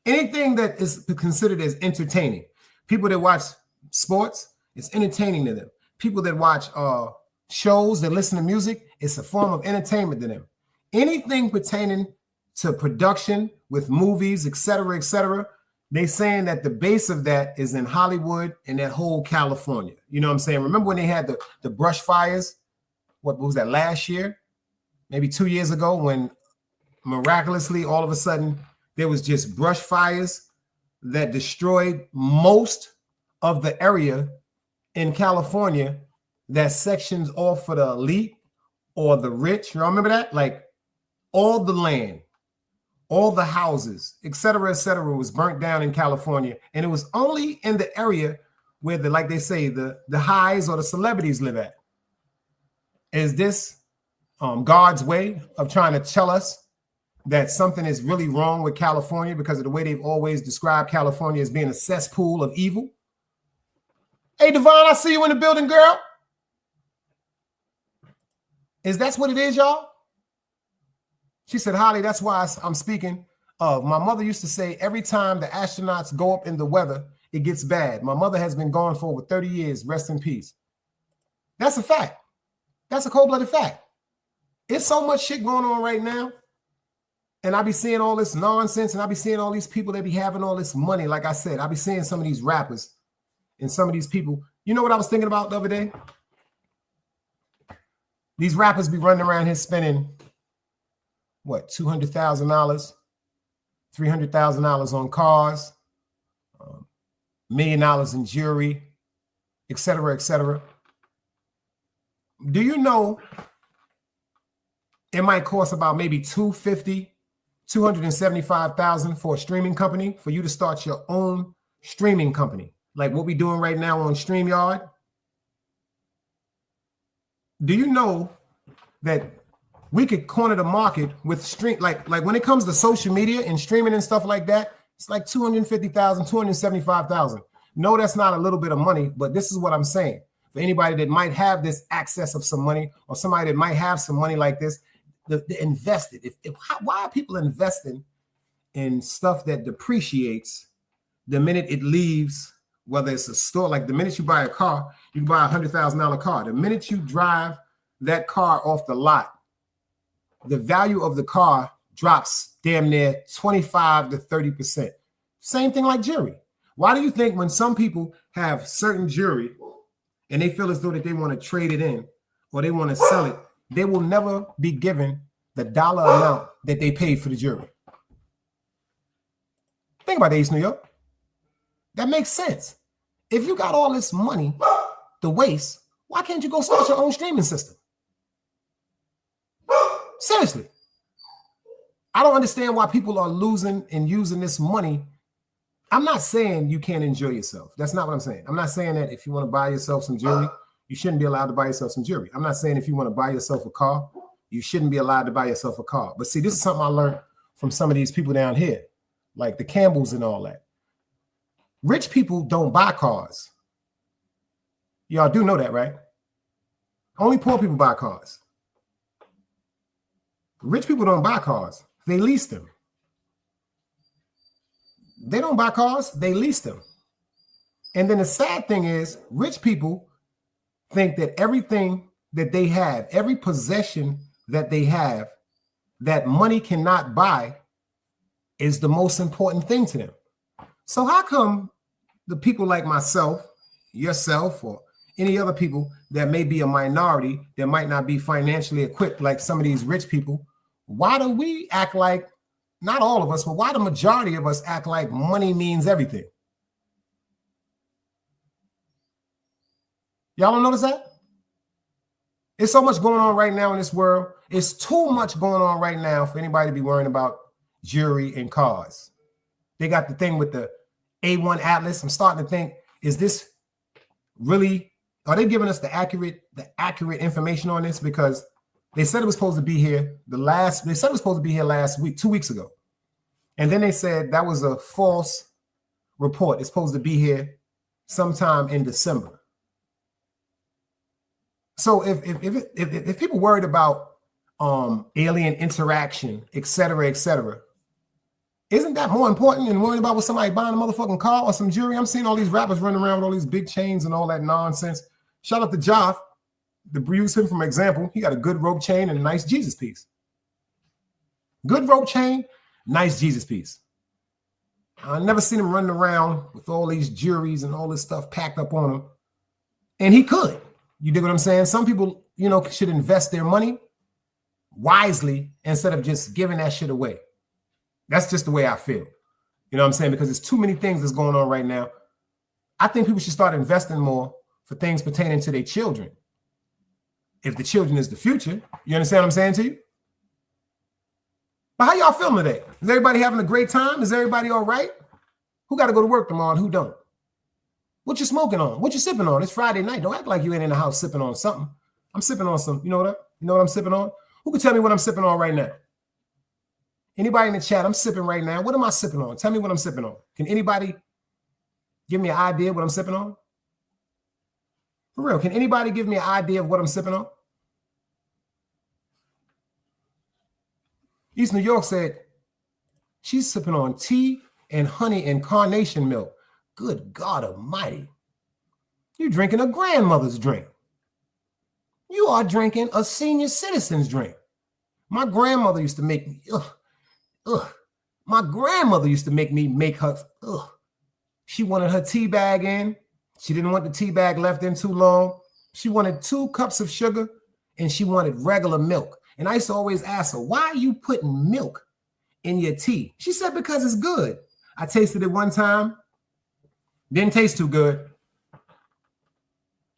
anything that is considered as entertaining. People that watch sports, it's entertaining to them. People that watch shows, that listen to music, it's a form of entertainment to them. Anything pertaining to production with movies, etc., they saying that the base of that is in Hollywood and that whole California. You know what I'm saying? Remember when they had the brush fires? What was that, last year? Maybe 2 years ago, when miraculously, all of a sudden, there was just brush fires that destroyed most of the area in California that sections off for the elite or the rich. You remember that? Like, all the land, all the houses, etc., was burnt down in California. And it was only in the area where like they say, the highs or the celebrities live at. Is this God's way of trying to tell us that something is really wrong with California because of the way they've always described California as being a cesspool of evil? Hey, Devon, I see you in the building, girl. That's what it is, y'all? She said, Holly, that's why I'm speaking of. My mother used to say every time the astronauts go up in the weather, it gets bad. My mother has been gone for over 30 years. Rest in peace. That's a fact. That's a cold-blooded fact. It's so much shit going on right now. And I be seeing all this nonsense, and I be seeing all these people that be having all this money. Like I said, I be seeing some of these rappers and some of these people. You know what I was thinking about the other day? These rappers be running around here spending, what, $200,000, $300,000 on cars, $1 million in jewelry, etc. Do you know it might cost about maybe $275,000 for a streaming company for you to start your own streaming company, like what we're doing right now on StreamYard? Do you know that we could corner the market with stream, like when it comes to social media and streaming and stuff like that? It's like $250,000, $275,000. No, that's not a little bit of money, but this is what I'm saying. For anybody that might have this access of some money, or somebody that might have some money like this, they invest it. Why are people investing in stuff that depreciates the minute it leaves? Whether it's a store, like the minute you buy a car, you buy $100,000 car. The minute you drive that car off the lot, the value of the car drops damn near 25 to 30%. Same thing like jewelry. Why do you think when some people have certain jewelry and they feel as though that they want to trade it in or they want to sell it, they will never be given the dollar amount that they paid for the jury. Think about that, East New York. That makes sense. If you got all this money to waste, why can't you go start your own streaming system? Seriously. I don't understand why people are losing and using this money. I'm not saying you can't enjoy yourself. That's not what I'm saying. I'm not saying that if you want to buy yourself some jewelry, you shouldn't be allowed to buy yourself some jewelry. I'm not saying if you want to buy yourself a car, you shouldn't be allowed to buy yourself a car. But see, this is something I learned from some of these people down here, like the Campbells and all that. Rich people don't buy cars. Y'all do know that, right? Only poor people buy cars. Rich people don't buy cars. They lease them. They don't buy cars. They lease them. And then the sad thing is, rich people think that everything that they have, every possession that they have, that money cannot buy, is the most important thing to them. So how come the people like myself, yourself, or any other people that may be a minority that might not be financially equipped like some of these rich people, why do we act like, not all of us, but why the majority of us act like money means everything? Y'all don't notice that? There's so much going on right now in this world. It's too much going on right now for anybody to be worrying about jewelry and cars. They got the thing with the A1 Atlas. I'm starting to think, is this really, are they giving us the accurate information on this? Because they said it was supposed to be here last week, 2 weeks ago. And then they said that was a false report. It's supposed to be here sometime in December. So if people worried about alien interaction, et cetera, isn't that more important than worrying about what somebody buying a motherfucking car or some jewelry? I'm seeing all these rappers running around with all these big chains and all that nonsense. Shout out to Joff, the use him from example. He got a good rope chain and a nice Jesus piece. Good rope chain, nice Jesus piece. I never seen him running around with all these jewelries and all this stuff packed up on him. And he could. You dig what I'm saying? Some people, should invest their money wisely instead of just giving that shit away. That's just the way I feel. You know what I'm saying? Because there's too many things that's going on right now. I think people should start investing more for things pertaining to their children. If the children is the future, you understand what I'm saying to you? But how y'all feeling today? Is everybody having a great time? Is everybody all right? Who got to go to work tomorrow and who don't? What you smoking on? What you sipping on? It's Friday night. Don't act like you ain't in the house sipping on something. I'm sipping on some. You know what I'm sipping on? Who can tell me what I'm sipping on right now? Anybody in the chat? I'm sipping right now. What am I sipping on? Tell me what I'm sipping on. Can anybody give me an idea of what I'm sipping on? For real, can anybody give me an idea of what I'm sipping on? East New York said she's sipping on tea and honey and carnation milk. Good God Almighty. You're drinking a grandmother's drink. You are drinking a senior citizen's drink. My grandmother used to make me, My grandmother used to make me make her, She wanted her tea bag in. She didn't want the tea bag left in too long. She wanted 2 cups of sugar and she wanted regular milk. And I used to always ask her, why are you putting milk in your tea? She said, because it's good. I tasted it one time. Didn't taste too good.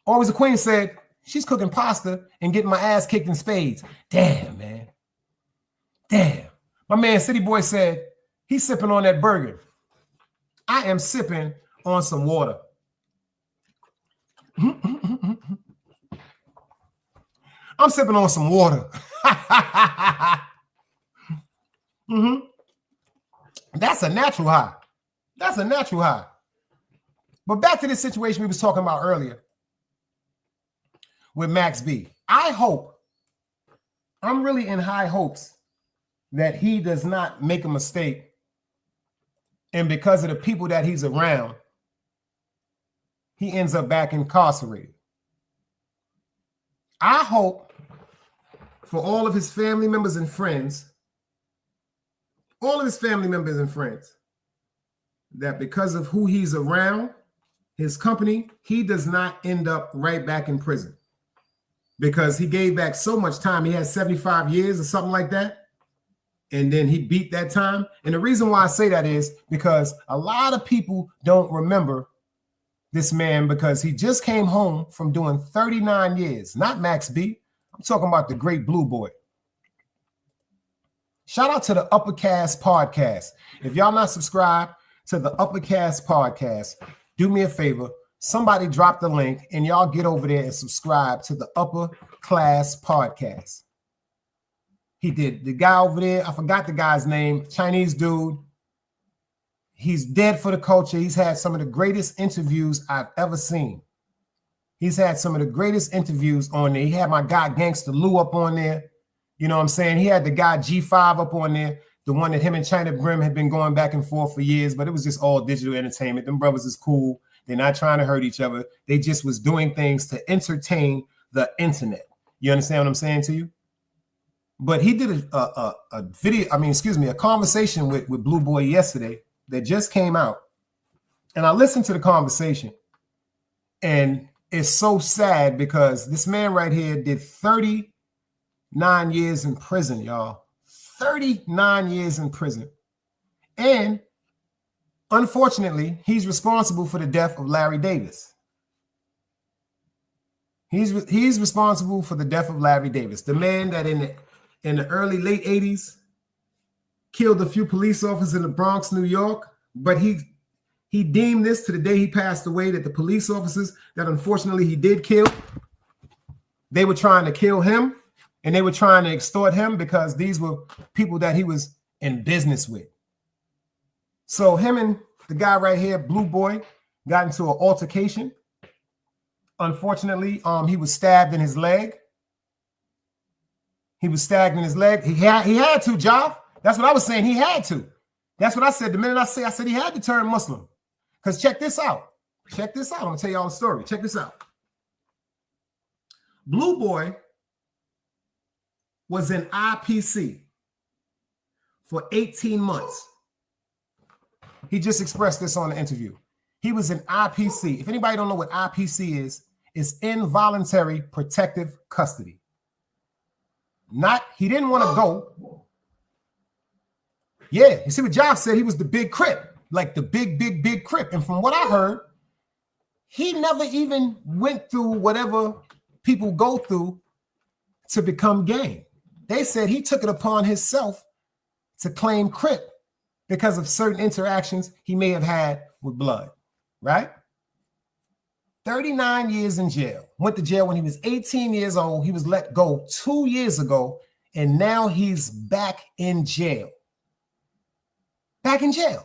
Always a Queen said, she's cooking pasta and getting my ass kicked in spades. Damn, man. Damn. My man City Boy said, he's sipping on that burger. I am sipping on some water. I'm sipping on some water. That's a natural high. That's a natural high. But back to this situation we was talking about earlier with Max B. I'm really in high hopes that he does not make a mistake, and because of the people that he's around, he ends up back incarcerated. I hope for all of his family members and friends, that because of who he's around, his company, he does not end up right back in prison. because he gave back so much time. He had 75 years or something like that. And then he beat that time. And the reason why I say that is because a lot of people don't remember this man because he just came home from doing 39 years. Not Max B. I'm talking about the great Blue Boy. Shout out to the Uppercast Podcast. If y'all not subscribed to the Uppercast Podcast, do me a favor. Somebody drop the link and y'all get over there and subscribe to the Upper Class Podcast. He did. The guy over there, I forgot the guy's name, Chinese dude. He's dead for the culture. He's had some of the greatest interviews I've ever seen. He's had some of the greatest interviews on there. He had my guy Gangsta Lou up on there. You know what I'm saying? He had the guy G5 up on there, the one that him and China Brim had been going back and forth for years, but it was just all digital entertainment. Them brothers is cool. They're not trying to hurt each other. They just was doing things to entertain the internet. You understand what I'm saying to you? But he did a conversation with Blue Boy yesterday that just came out. And I listened to the conversation. And it's so sad because this man right here did 39 years in prison, y'all. 39 years in prison. And unfortunately, he's responsible for the death of Larry Davis. He's responsible for the death of Larry Davis, the man that in the early, late 80s killed a few police officers in the Bronx, New York. But he deemed this to the day he passed away that the police officers that unfortunately he did kill, they were trying to kill him and they were trying to extort him because these were people that he was in business with. So him and the guy right here, Blue Boy, got into an altercation. Unfortunately, he was stabbed in his leg. He was stabbed in his leg. He had to, Joff. That's what I was saying. He had to. That's what I said. The minute I said he had to turn Muslim. Because check this out. Check this out. I'm going to tell y'all a story. Check this out. Blue Boy was in IPC for 18 months. He just expressed this on the interview. He was in IPC. If anybody don't know what IPC is, it's involuntary protective custody. He didn't want to go. Yeah, you see what Josh said? He was the big crip, like the big crip. And from what I heard, he never even went through whatever people go through to become gang. They said he took it upon himself to claim crip because of certain interactions he may have had with blood, right? 39 years in jail. Went to jail when he was 18 years old. He was let go 2 years ago, and now he's back in jail. Back in jail.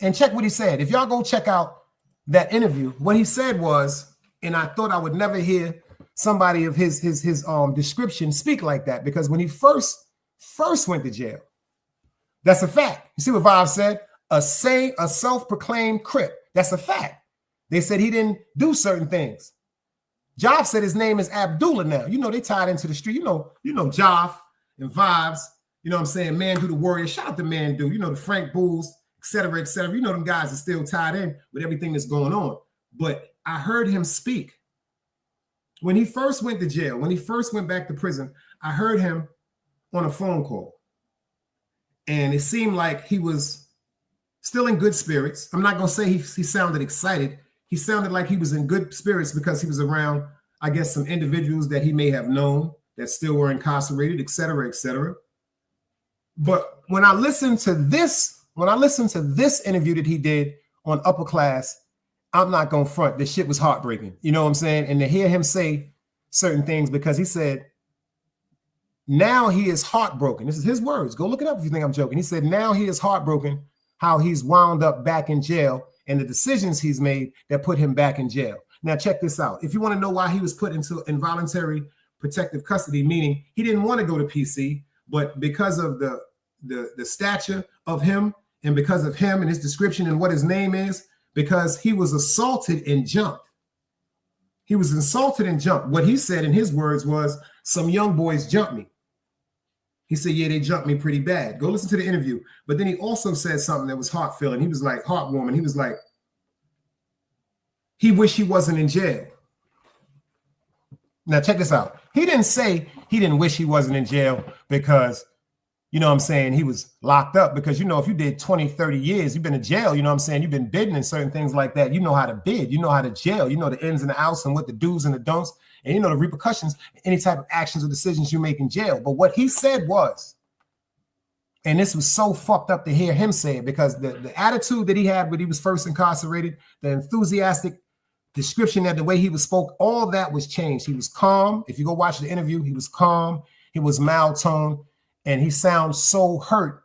And check what he said. If y'all go check out that interview, what he said was, and I thought I would never hear somebody of his description speak like that, because when he first went to jail, that's a fact. You see what Vibe said? A self-proclaimed crip. That's a fact. They said he didn't do certain things. Joff said his name is Abdullah now. You know, they tied into the street. You know, Joff and Vibes. You know what I'm saying? Man Do the Warrior. Shout out to Man Do. You know, the Frank Bulls, et cetera, et cetera. You know, them guys are still tied in with everything that's going on. But I heard him speak. When he first went to jail, when he first went back to prison, I heard him on a phone call. And it seemed like he was still in good spirits. I'm not going to say he sounded excited. He sounded like he was in good spirits because he was around, I guess, some individuals that he may have known that still were incarcerated, et cetera, et cetera. But when I listened to this interview that he did on Upper Class, I'm not going to front. This shit was heartbreaking. You know what I'm saying? And to hear him say certain things, because he said, now he is heartbroken. This is his words. Go look it up if you think I'm joking. He said, now he is heartbroken how he's wound up back in jail and the decisions he's made that put him back in jail. Now, check this out. If you want to know why he was put into involuntary protective custody, meaning he didn't want to go to PC, but because of the stature of him and because of him and his description and what his name is, because he was assaulted and jumped. He was insulted and jumped. What he said in his words was, some young boys jumped me. He said, yeah, they jumped me pretty bad. Go listen to the interview. But then he also said something that was heart-filling. He was like, heartwarming. He was like, he wished he wasn't in jail. Now, check this out. He didn't say he didn't wish he wasn't in jail because, you know what I'm saying, he was locked up. Because, you know, if you did 20, 30 years, you've been in jail, you know what I'm saying, you've been bidding and certain things like that. You know how to bid, you know how to jail, you know the ins and the outs and what the do's and the don'ts, and you know the repercussions, any type of actions or decisions you make in jail. But what he said was, and this was so fucked up to hear him say it, because the attitude that he had when he was first incarcerated, the enthusiastic description that the way he was spoke, all that was changed. He was calm. If you go watch the interview, he was calm. He was mild toned, and he sounds so hurt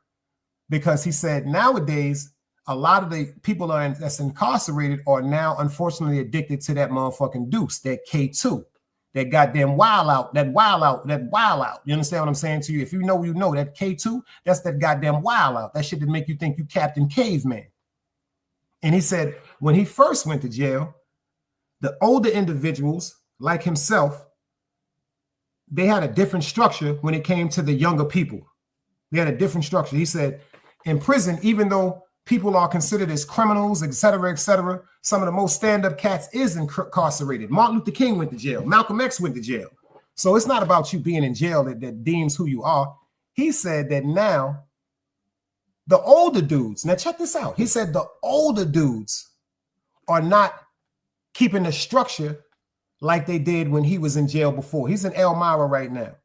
because he said nowadays a lot of the people that's incarcerated are now unfortunately addicted to that motherfucking deuce, that K2, that goddamn wild out. You understand what I'm saying to you? If you know that K2, that's that goddamn wild out. That shit that make you think you Captain Caveman. And he said when he first went to jail, the older individuals like himself, they had a different structure when it came to the younger people. They had a different structure. He said in prison, even though people are considered as criminals, et cetera, some of the most stand-up cats is incarcerated. Martin Luther King went to jail. Malcolm X went to jail. So it's not about you being in jail that deems who you are. He said that now the older dudes, now check this out. He said the older dudes are not keeping the structure like they did when he was in jail before. He's in Elmira right now.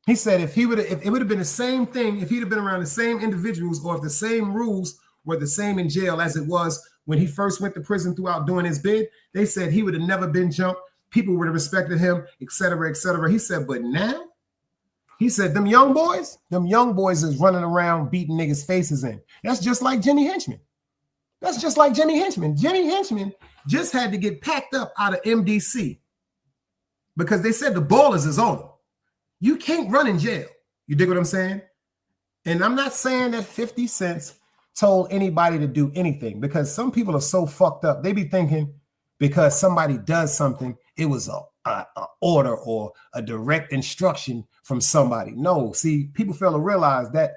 He said if it would have been the same thing, if he'd have been around the same individuals, or if the same rules were the same in jail as it was when he first went to prison throughout doing his bid, they said he would have never been jumped. People would have respected him, et cetera, et cetera. He said, but now, he said, them young boys is running around beating niggas' faces in. That's just like Jimmy Henchman. Jimmy Henchman just had to get packed up out of MDC because they said the ballers is on him. You can't run in jail. You dig what I'm saying? And I'm not saying that 50 Cent told anybody to do anything, because some people are so fucked up. They be thinking because somebody does something, it was a order or a direct instruction from somebody. No, see, people fail to realize that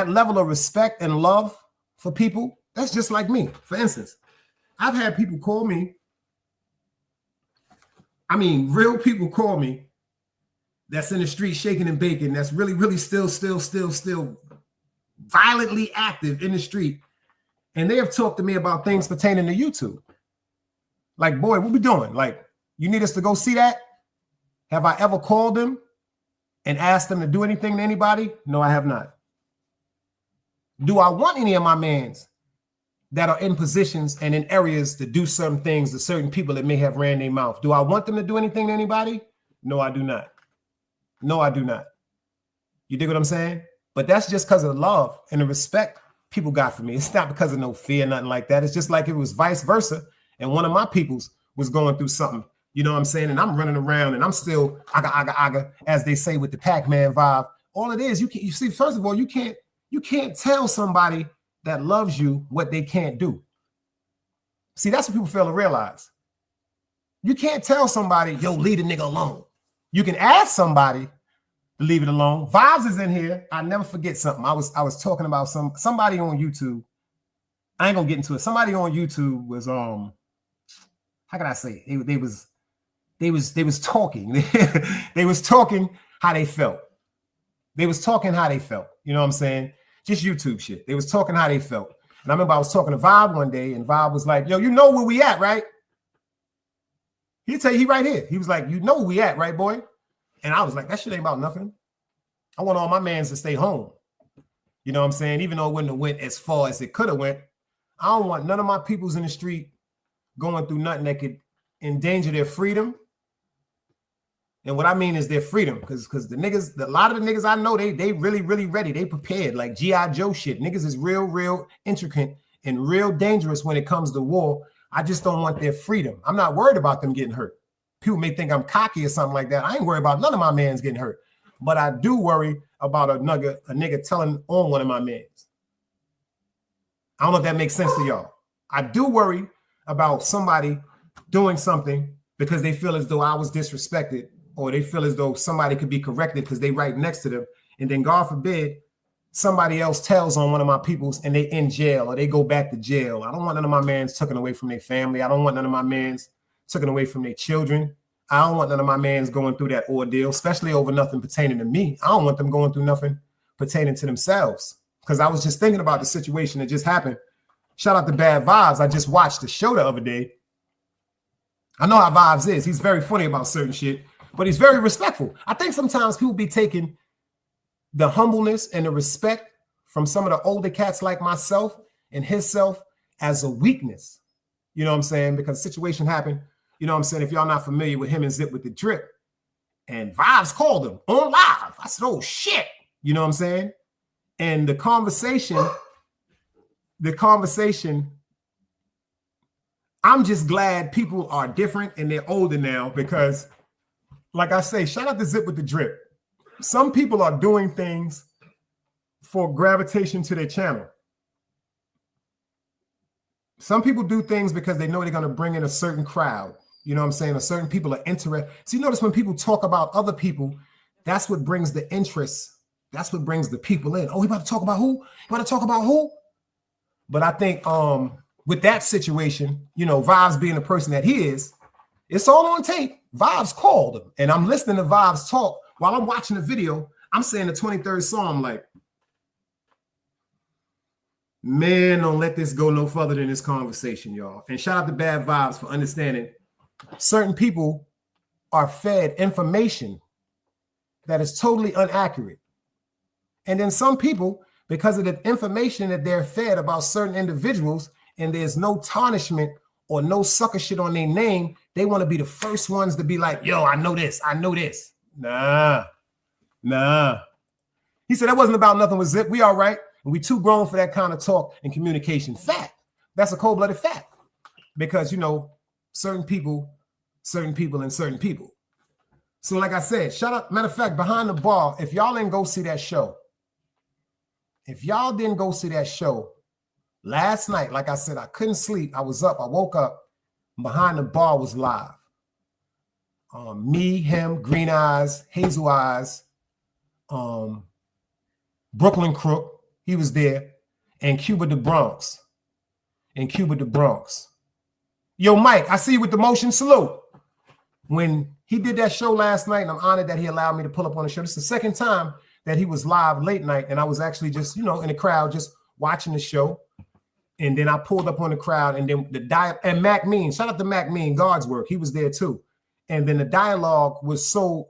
level of respect and love for people, that's just like me. For instance, I've had people call me, I mean, real people call me that's in the street shaking and baking, that's really still violently active in the street. And they have talked to me about things pertaining to YouTube. Like, boy, what we doing? Like, you need us to go see that? Have I ever called them and asked them to do anything to anybody? No, I have not. Do I want any of my mans that are in positions and in areas to do certain things to certain people that may have ran their mouth? Do I want them to do anything to anybody? No, I do not. No, I do not. You dig what I'm saying? But that's just because of the love and the respect people got for me. It's not because of no fear, nothing like that. It's just like it was vice versa. And one of my peoples was going through something, you know what I'm saying? And I'm running around and I'm still aga, as they say with the Pac-Man vibe. All it is, you see, first of all, you can't tell somebody that loves you what they can't do. See, that's what people fail to realize. You can't tell somebody, yo, leave the nigga alone. You can ask somebody to leave it alone. Vibes is in here. I never forget something. I was talking about somebody on YouTube. I ain't gonna get into it. Somebody on YouTube was how can I say it? They was talking. They was talking how they felt. They was talking how they felt. You know what I'm saying? Just YouTube shit. They was talking how they felt. And I remember I was talking to Vibe one day, and Vibe was like, yo, you know where we at, right? He'll tell you, he right here. He was like, you know where we at, right, boy? And I was like, that shit ain't about nothing. I want all my mans to stay home. You know what I'm saying? Even though it wouldn't have went as far as it could have went, I don't want none of my peoples in the street going through nothing that could endanger their freedom. And what I mean is their freedom, because the niggas, a lot of the niggas I know, they really ready. They prepared, like G.I. Joe shit. Niggas is real intricate and real dangerous when it comes to war. I just don't want their freedom. I'm not worried about them getting hurt. People may think I'm cocky or something like that. I ain't worried about none of my mans getting hurt. But I do worry about a nigga telling on one of my mans. I don't know if that makes sense to y'all. I do worry about somebody doing something because they feel as though I was disrespected, or they feel as though somebody could be corrected because they right next to them. And then God forbid, somebody else tells on one of my peoples and they in jail or they go back to jail. I don't want none of my mans taken away from their family. I don't want none of my mans taken away from their children. I don't want none of my mans going through that ordeal, especially over nothing pertaining to me. I don't want them going through nothing pertaining to themselves. Because I was just thinking about the situation that just happened. Shout out to Bad Vibes. I just watched the show the other day. I know how Vibes is. He's very funny about certain shit, but he's very respectful. I think sometimes people be taking the humbleness and the respect from some of the older cats like myself and himself as a weakness. You know what I'm saying? Because the situation happened. You know what I'm saying? If y'all not familiar with him and Zip with the Drip, and Vibes called him on live. I said, oh shit. You know what I'm saying? And the conversation, I'm just glad people are different and they're older now because, like I say, shout out to Zip with the Drip. Some people are doing things for gravitation to their channel. Some people do things because they know they're going to bring in a certain crowd. You know what I'm saying? A certain people are interested. So you notice when people talk about other people, that's what brings the interest. That's what brings the people in. Oh, we about to talk about who? You about to talk about who? But I think with that situation, you know, Vibes being the person that he is, it's all on tape. Vibes called him. And I'm listening to Vibes talk while I'm watching the video. I'm saying the 23rd song, like, man, don't let this go no further than this conversation, y'all. And shout out to Bad Vibes for understanding certain people are fed information that is totally inaccurate. And then some people, because of the information that they're fed about certain individuals, and there's no tarnishment or no sucker shit on their name, they want to be the first ones to be like, yo, I know this, I know this. Nah. He said that wasn't about nothing with Zip. We all right. And we too grown for that kind of talk and communication. Fact. That's a cold-blooded fact. Because, you know, certain people. So like I said, shout out, matter of fact, Behind the Bar, if y'all didn't go see that show, last night, like I said, I couldn't sleep. I was up. I woke up. Behind the Bar was live. Me, him, Green Eyes, Hazel Eyes, Brooklyn Crook, he was there, and Cuba the Bronx. Yo, Mike, I see you with the motion. Salute. When he did that show last night, and I'm honored that he allowed me to pull up on the show. This is the second time that he was live late night, and I was actually just, you know, in the crowd just watching the show. And then I pulled up on the crowd, and then and Mac Mean, shout out to Mac Mean, God's work, he was there too. And then the dialogue was so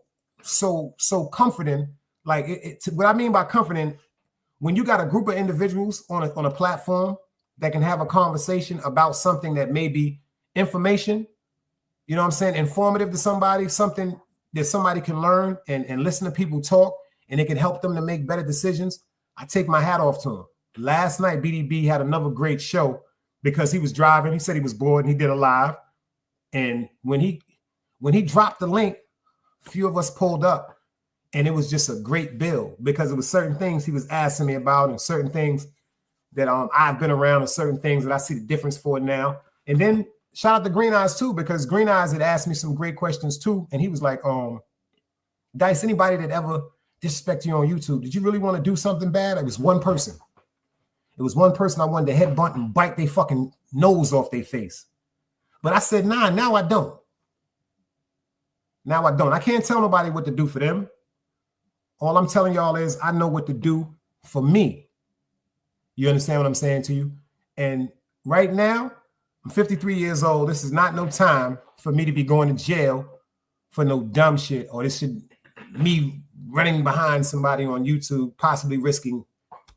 comforting. Like what I mean by comforting, when you got a group of individuals on a platform that can have a conversation about something that may be information, you know what I'm saying, informative to somebody, something that somebody can learn and listen to people talk, and it can help them to make better decisions, I take my hat off to him. Last night, BDB had another great show because he was driving. He said he was bored, and he did a live. And when he dropped the link, a few of us pulled up, and it was just a great bill because it was certain things he was asking me about and certain things that I've been around and certain things that I see the difference for now. And then shout out to Green Eyes too, because Green Eyes had asked me some great questions too. And he was like, Dice, anybody that ever disrespect you on YouTube, did you really want to do something bad? It was one person. It was one person I wanted to headbutt and bite their fucking nose off their face. But I said, nah, now I don't. I can't tell nobody what to do for them. All I'm telling y'all is I know what to do for me. You understand what I'm saying to you? And right now, I'm 53 years old. This is not no time for me to be going to jail for no dumb shit, or this should me running behind somebody on YouTube, possibly risking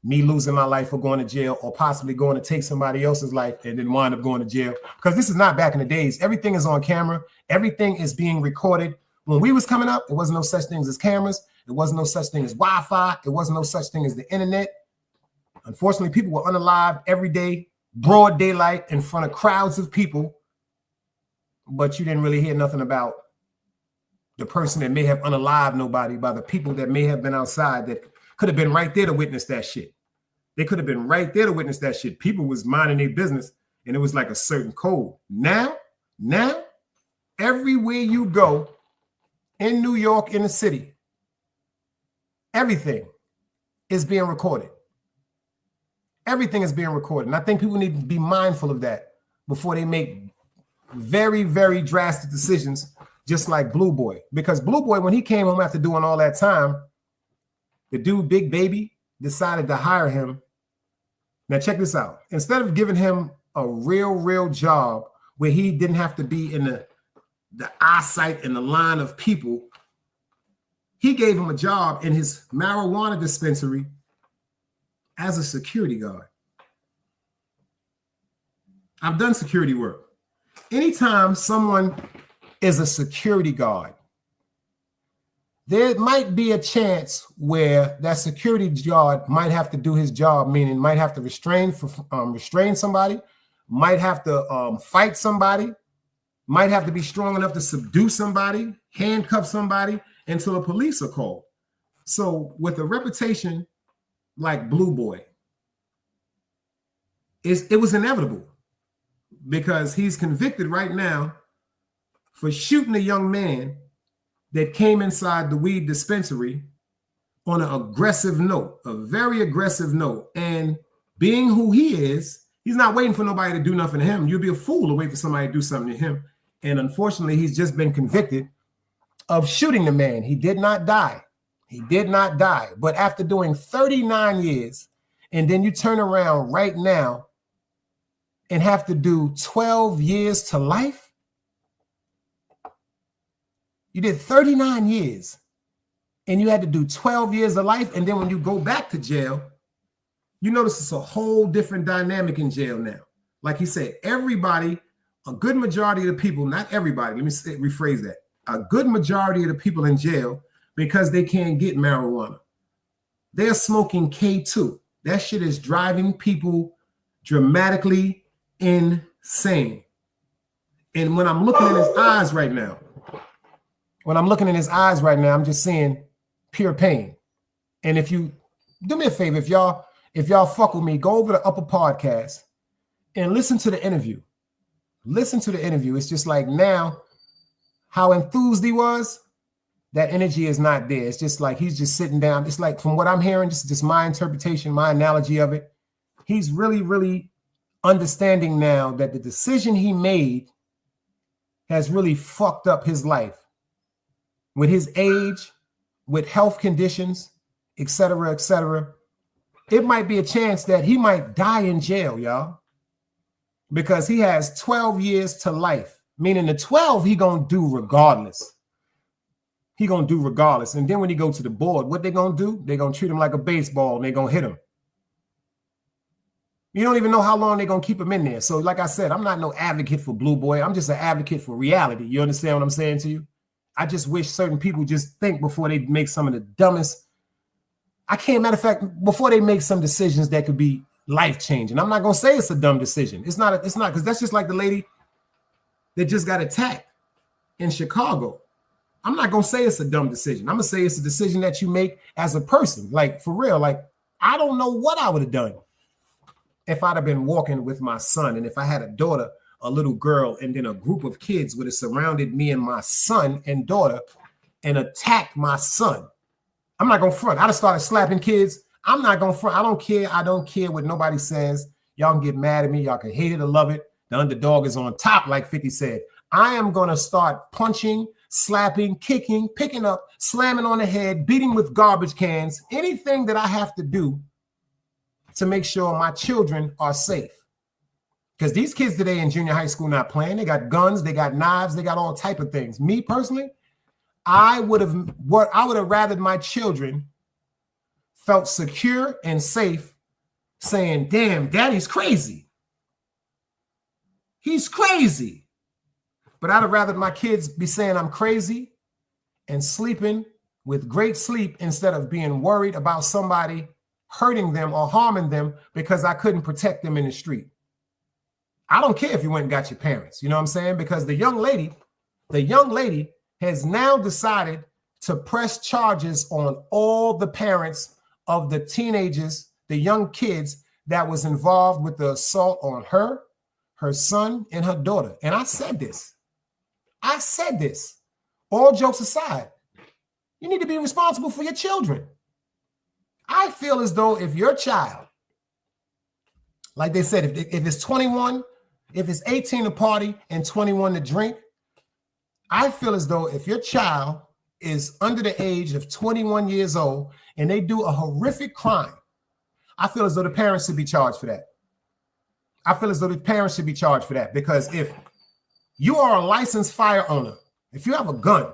me losing my life or going to jail, or possibly going to take somebody else's life and then wind up going to jail. Because this is not back in the days. Everything is on camera. Everything is being recorded. When we was coming up, there wasn't no such things as cameras. There wasn't no such thing as Wi-Fi. There wasn't no such thing as the internet. Unfortunately, people were unalived every day, broad daylight, in front of crowds of people. But you didn't really hear nothing about the person that may have unalived nobody, by the people that may have been outside that could have been right there to witness that shit. They could have been right there to witness that shit. People was minding their business, and it was like a certain code. Now, everywhere you go in New York, in the city, everything is being recorded. Everything is being recorded. And I think people need to be mindful of that before they make very, very drastic decisions just like Blue Boy. Because Blue Boy, when he came home after doing all that time, the dude, Big Baby, decided to hire him. Now check this out. Instead of giving him a real job where he didn't have to be in the eyesight and the line of people, he gave him a job in his marijuana dispensary as a security guard. I've done security work. Anytime someone is a security guard, there might be a chance where that security guard might have to do his job, meaning might have to restrain somebody, might have to fight somebody, might have to be strong enough to subdue somebody, handcuff somebody until the police are called. So with a reputation like Blue Boy, it was inevitable, because he's convicted right now for shooting a young man that came inside the weed dispensary on an aggressive note, a very aggressive note. And being who he is, he's not waiting for nobody to do nothing to him. You'd be a fool to wait for somebody to do something to him. And unfortunately, he's just been convicted of shooting the man. He did not die. He did not die. But after doing 39 years, and then you turn around right now and have to do 12 years to life. You did 39 years and you had to do 12 years of life. And then when you go back to jail, you notice it's a whole different dynamic in jail now. Like he said, everybody, a good majority of the people, not everybody, let me rephrase that. A good majority of the people in jail, because they can't get marijuana, they're smoking K2. That shit is driving people dramatically insane. And when I'm looking in his eyes right now, I'm just seeing pure pain. And if you do me a favor, if y'all fuck with me, go over to Upper Podcast and listen to the interview. Listen to the interview. It's just like now how enthused he was, that energy is not there. It's just like he's just sitting down. It's like, from what I'm hearing, this is just my interpretation, my analogy of it. He's really understanding now that the decision he made has really fucked up his life. With his age, with health conditions, et cetera, it might be a chance that he might die in jail, y'all, because he has 12 years to life, meaning the 12 he gonna do regardless. He gonna do regardless. And then when he go to the board, what they gonna do? They gonna treat him like a baseball and they gonna hit him. You don't even know how long they're gonna keep him in there. So like I said, I'm not no advocate for Blue Boy. I'm just an advocate for reality. You understand what I'm saying to you? I just wish certain people just think before they make some of the dumbest. Matter of fact, before they make some decisions that could be life-changing. I'm not gonna say it's a dumb decision. It's not, because that's just like the lady that just got attacked in Chicago. I'm not gonna say it's a dumb decision. I'm gonna say it's a decision that you make as a person. Like, for real, like, I don't know what I would have done if I'd have been walking with my son, and if I had a daughter, a little girl, and then a group of kids would have surrounded me and my son and daughter and attacked my son. I'm not gonna front. I'd have started slapping kids. I'm not gonna front. I don't care what nobody says. Y'all can get mad at me. Y'all can hate it or love it. The underdog is on top, like 50 said. I am gonna start punching, slapping, kicking, picking up, slamming on the head, beating with garbage cans, anything that I have to do to make sure my children are safe. Because these kids today in junior high school not playing. They got guns, they got knives, they got all type of things. Me personally, I would have rathered my children felt secure and safe saying, damn, daddy's crazy. He's crazy. But I'd have rather my kids be saying I'm crazy and sleeping with great sleep instead of being worried about somebody hurting them or harming them because I couldn't protect them in the street. I don't care if you went and got your parents, you know what I'm saying? Because the young lady has now decided to press charges on all the parents of the teenagers, the young kids that was involved with the assault on her son, and her daughter. And I said this, all jokes aside, you need to be responsible for your children. I feel as though if your child, like they said, if it's 21, if it's 18 to party and 21 to drink, I feel as though if your child is under the age of 21 years old and they do a horrific crime, I feel as though the parents should be charged for that. I feel as though the parents should be charged for that, because if you are a licensed fire owner, if you have a gun,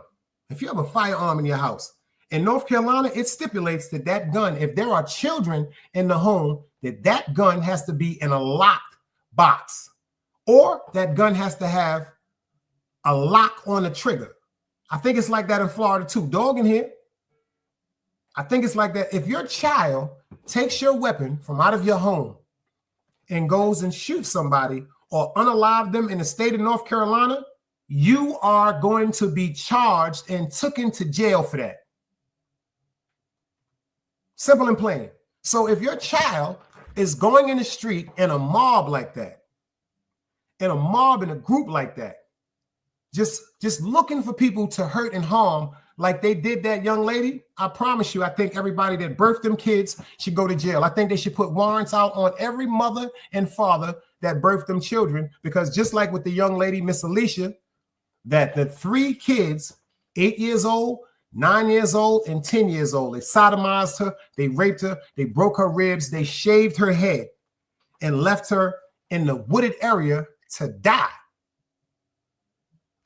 if you have a firearm in your house, in North Carolina, it stipulates that that gun, if there are children in the home, that gun has to be in a locked box, or that gun has to have a lock on the trigger. I think it's like that in Florida too. Dog in here. I think it's like that. If your child takes your weapon from out of your home and goes and shoots somebody or unalive them in the state of North Carolina, you are going to be charged and taken to jail for that. Simple and plain. So if your child is going in the street in a mob like that, in a mob, in a group like that, just looking for people to hurt and harm like they did that young lady, I promise you, I think everybody that birthed them kids should go to jail. I think they should put warrants out on every mother and father that birthed them children, because just like with the young lady, Miss Alicia, that the 3 kids, 8 years old, 9 years old, and 10 years old, they sodomized her, they raped her, they broke her ribs, they shaved her head and left her in the wooded area to die.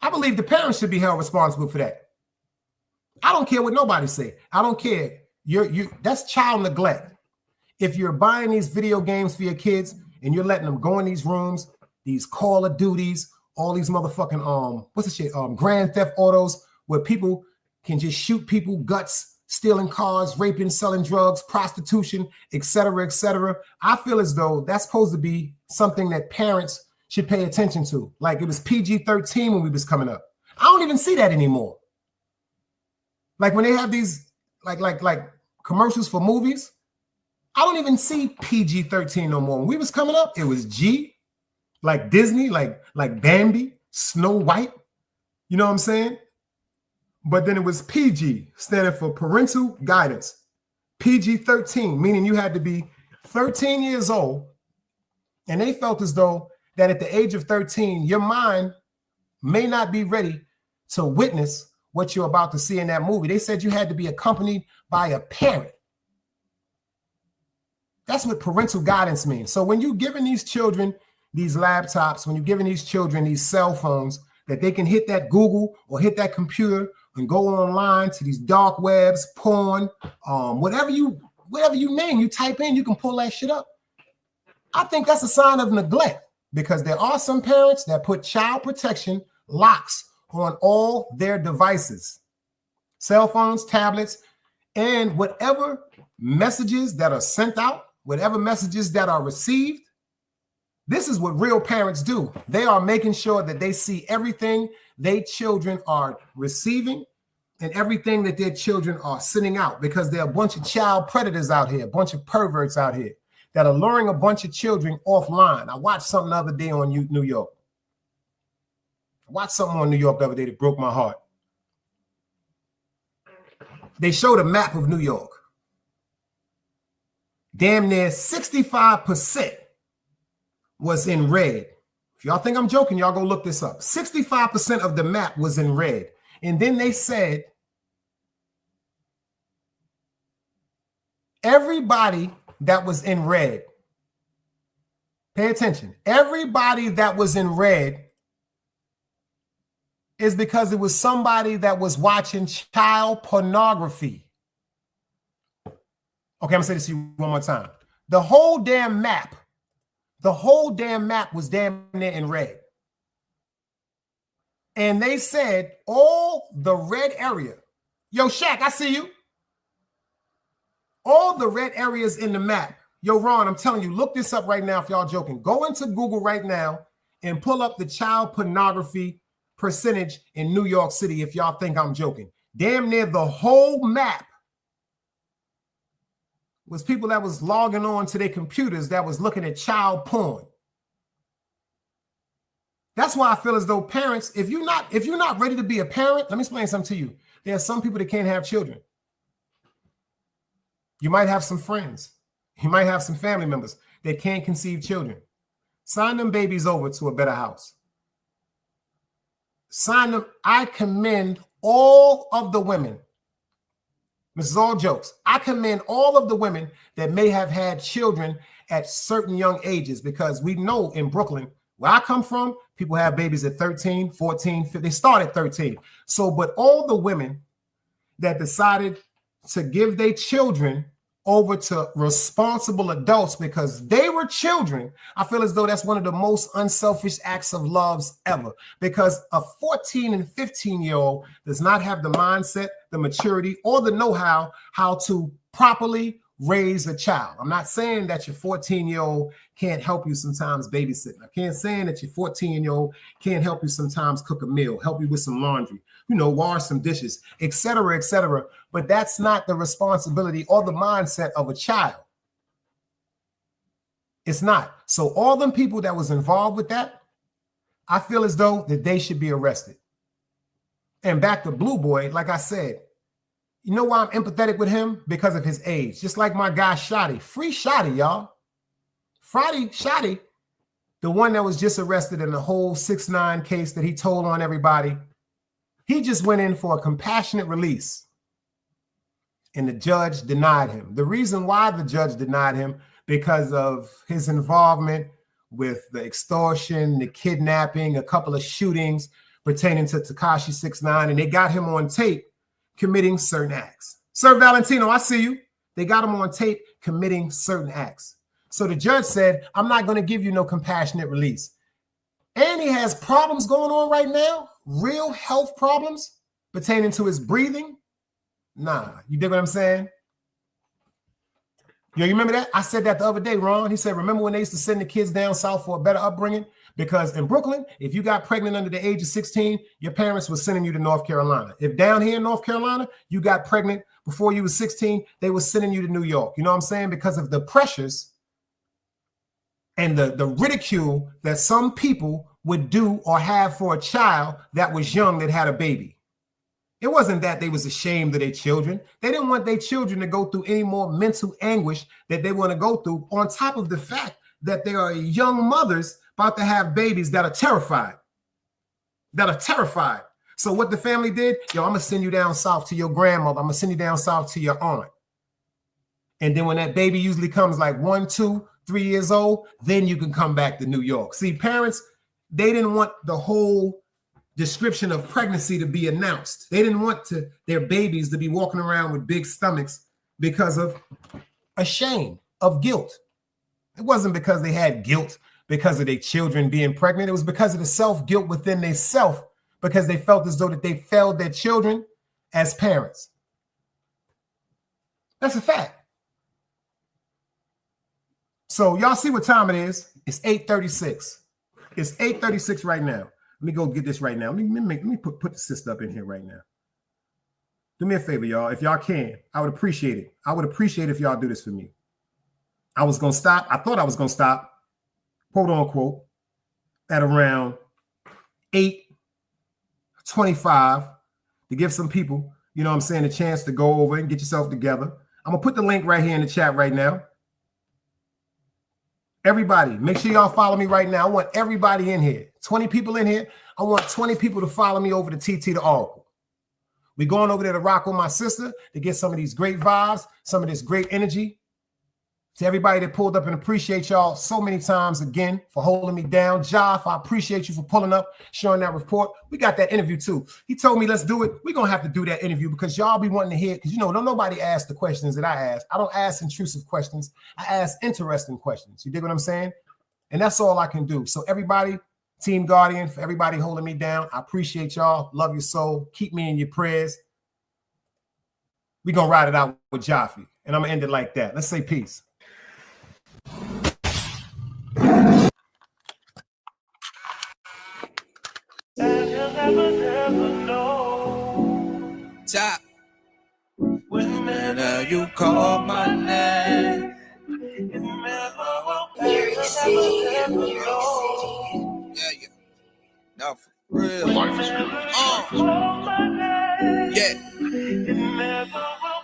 I believe the parents should be held responsible for that. I don't care what nobody say. I don't care. That's child neglect. If you're buying these video games for your kids and you're letting them go in these rooms, these Call of Duties, all these motherfucking what's the shit? Grand Theft Autos, where people can just shoot people, guts, stealing cars, raping, selling drugs, prostitution, etc., etc. I feel as though that's supposed to be something that parents should pay attention to. Like it was PG-13 when we was coming up. I don't even see that anymore. Like when they have these like commercials for movies, I don't even see PG-13 no more. When we was coming up, it was G, like Disney, like Bambi, Snow White. You know what I'm saying? But then it was PG, standing for parental guidance. PG-13, meaning you had to be 13 years old. And they felt as though that at the age of 13, your mind may not be ready to witness what you're about to see in that movie. They said you had to be accompanied by a parent. That's what parental guidance means. So when you're giving these children these laptops, when you're giving these children these cell phones, that they can hit that Google or hit that computer and go online to these dark webs, porn, whatever you name, you type in, you can pull that shit up. I think that's a sign of neglect, because there are some parents that put child protection locks on all their devices, cell phones, tablets, and whatever messages that are sent out, whatever messages that are received. This is what real parents do. They are making sure that they see everything their children are receiving and everything that their children are sending out, because there are a bunch of child predators out here, a bunch of perverts out here that are luring a bunch of children offline. I watched something the other day on New York. I watched something on New York the other day that broke my heart. They showed a map of New York. Damn near 65% was in red. If y'all think I'm joking, y'all go look this up. 65% of the map was in red. And then they said everybody that was in red, pay attention, everybody that was in red is because it was somebody that was watching child pornography. Okay, I'm gonna say this to you one more time. The whole damn map was damn near in red. And they said all the red area, yo, Shaq, I see you. All the red areas in the map. Yo, Ron, I'm telling you, look this up right now if y'all joking. Go into Google right now and pull up the child pornography percentage in New York City if y'all think I'm joking. Damn near the whole map was people that was logging on to their computers that was looking at child porn. That's why I feel as though parents, if you're not ready to be a parent, let me explain something to you. There are some people that can't have children. You might have some friends. You might have some family members that can't conceive children. Sign them babies over to a better house. Sign them. I commend all of the women. This is all jokes. I commend all of the women that may have had children at certain young ages, because we know in Brooklyn, where I come from, people have babies at 13, 14, 15. They start at 13. So, but all the women that decided to give their children over to responsible adults because they were children, I feel as though that's one of the most unselfish acts of loves ever, because a 14 and 15-year-old does not have the mindset, the maturity, or the know-how how to properly raise a child. I'm not saying that your 14-year-old can't help you sometimes babysitting. I can't say that your 14-year-old can't help you sometimes cook a meal, help you with some laundry, wash some dishes, etc., etc. But that's not the responsibility or the mindset of a child. It's not. So all them people that was involved with that, I feel as though that they should be arrested. And back to Blue Boy, like I said, you know why I'm empathetic with him? Because of his age. Just like my guy Shotty. Free Shotty, y'all. Shotty, the one that was just arrested in the whole 6ix9ine case that he told on everybody. He just went in for a compassionate release. And the judge denied him. The reason why the judge denied him, because of his involvement with the extortion, the kidnapping, a couple of shootings pertaining to Tekashi 6ix9ine, and they got him on tape committing certain acts. Sir Valentino, I see you. They got him on tape committing certain acts. So the judge said, I'm not going to give you no compassionate release. And he has problems going on right now, real health problems pertaining to his breathing. Nah, you dig what I'm saying? You remember that? I said that the other day, Ron. He said, remember when they used to send the kids down south for a better upbringing? Because in Brooklyn, if you got pregnant under the age of 16, your parents were sending you to North Carolina. If down here in North Carolina, you got pregnant before you were 16, they were sending you to New York. You know what I'm saying? Because of the pressures and the ridicule that some people would do or have for a child that was young that had a baby. It wasn't that they was ashamed of their children. They didn't want their children to go through any more mental anguish that they want to go through, on top of the fact that they are young mothers about to have babies that are terrified. So what the family did, I'm going to send you down south to your grandmother. I'm going to send you down south to your aunt. And then when that baby usually comes like 1, 2, 3 years old, then you can come back to New York. See, parents, they didn't want the whole description of pregnancy to be announced. They didn't want their babies to be walking around with big stomachs because of a shame, of guilt. It wasn't because they had guilt because of their children being pregnant. It was because of the self-guilt within their self, because they felt as though that they failed their children as parents. That's a fact. So y'all see what time it is. It's 8:36. It's 8:36 right now. Let me go get this right now. Let me put the sister up in here right now. Do me a favor, y'all. If y'all can, I would appreciate it. I would appreciate if y'all do this for me. I was going to stop. I thought I was going to stop, quote unquote, at around 8:25 to give some people, a chance to go over and get yourself together. I'm going to put the link right here in the chat right now. Everybody, make sure y'all follow me right now. I want everybody in here. 20 people in here. I want 20 people to follow me over to TT the Oracle. We're going over there to rock with my sister to get some of these great vibes, some of this great energy. To everybody that pulled up, and appreciate y'all so many times again for holding me down. Joff, I appreciate you for pulling up, showing that report. We got that interview too. He told me let's do it. We're going to have to do that interview because y'all be wanting to hear, because don't nobody ask the questions that I ask. I don't ask intrusive questions. I ask interesting questions. You dig what I'm saying? And that's all I can do. So everybody, Team Guardian, for everybody holding me down, I appreciate y'all. Love your soul. Keep me in your prayers. We're going to ride it out with Jaffe. And I'm going to end it like that. Let's say peace. Top. When you call my name, New York City. yeah. Now for real. Yeah.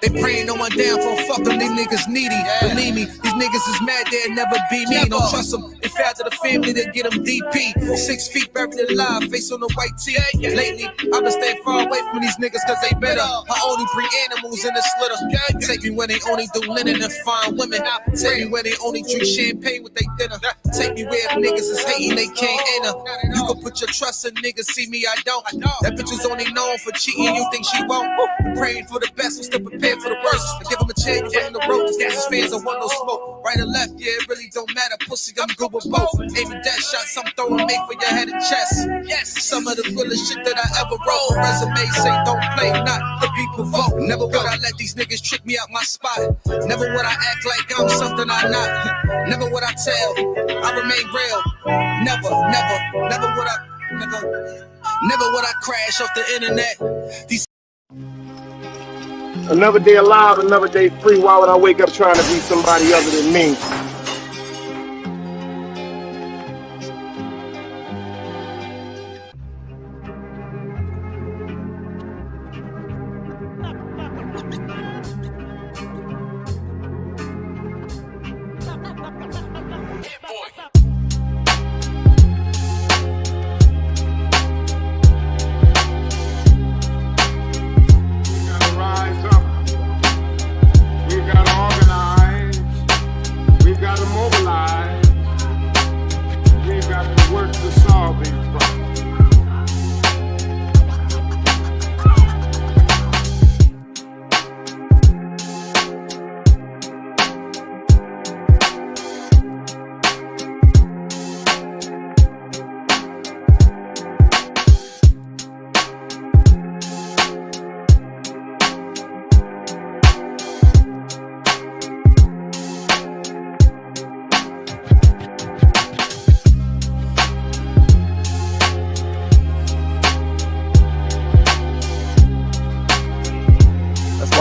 They Praying no one down for a fuck them, these niggas needy. Believe me, these niggas is mad, they'll never be me. Don't trust them, if after the family, they get them DP. 6 feet buried alive, face on the white tee. Lately, I've been staying far away from these niggas cause they better. I only bring animals in the slitter. Take me where they only do linen and fine women. Take me where they only drink champagne with they dinner. Take me where niggas is hating, they can't enter. You can put your trust in niggas, see me, I don't. That bitch is only known for cheating, you think she won't? Praying for the best, we still prepared for the worst. I give them a chance, you run the road. These fans don't want no smoke. Right or left, yeah, it really don't matter. Pussy, I'm good with both. Aiming death shots, I'm throwing made for your head and chest. Yes, some of the realest shit that I ever wrote. Resume say don't play, not the people vote. Never would I let these niggas trick me out my spot. Never would I act like I'm something I'm not. Never would I tell, I remain real. Never would I, never would I crash off the internet. These Another day alive, another day free. Why would I wake up trying to be somebody other than me?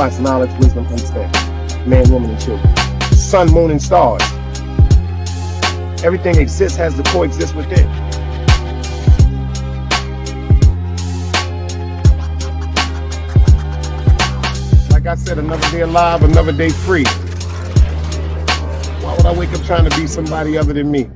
It's knowledge, wisdom, understanding. Man, woman, and children. Sun, moon, and stars. Everything exists, has to coexist with it. Like I said, another day alive, another day free. Why would I wake up trying to be somebody other than me?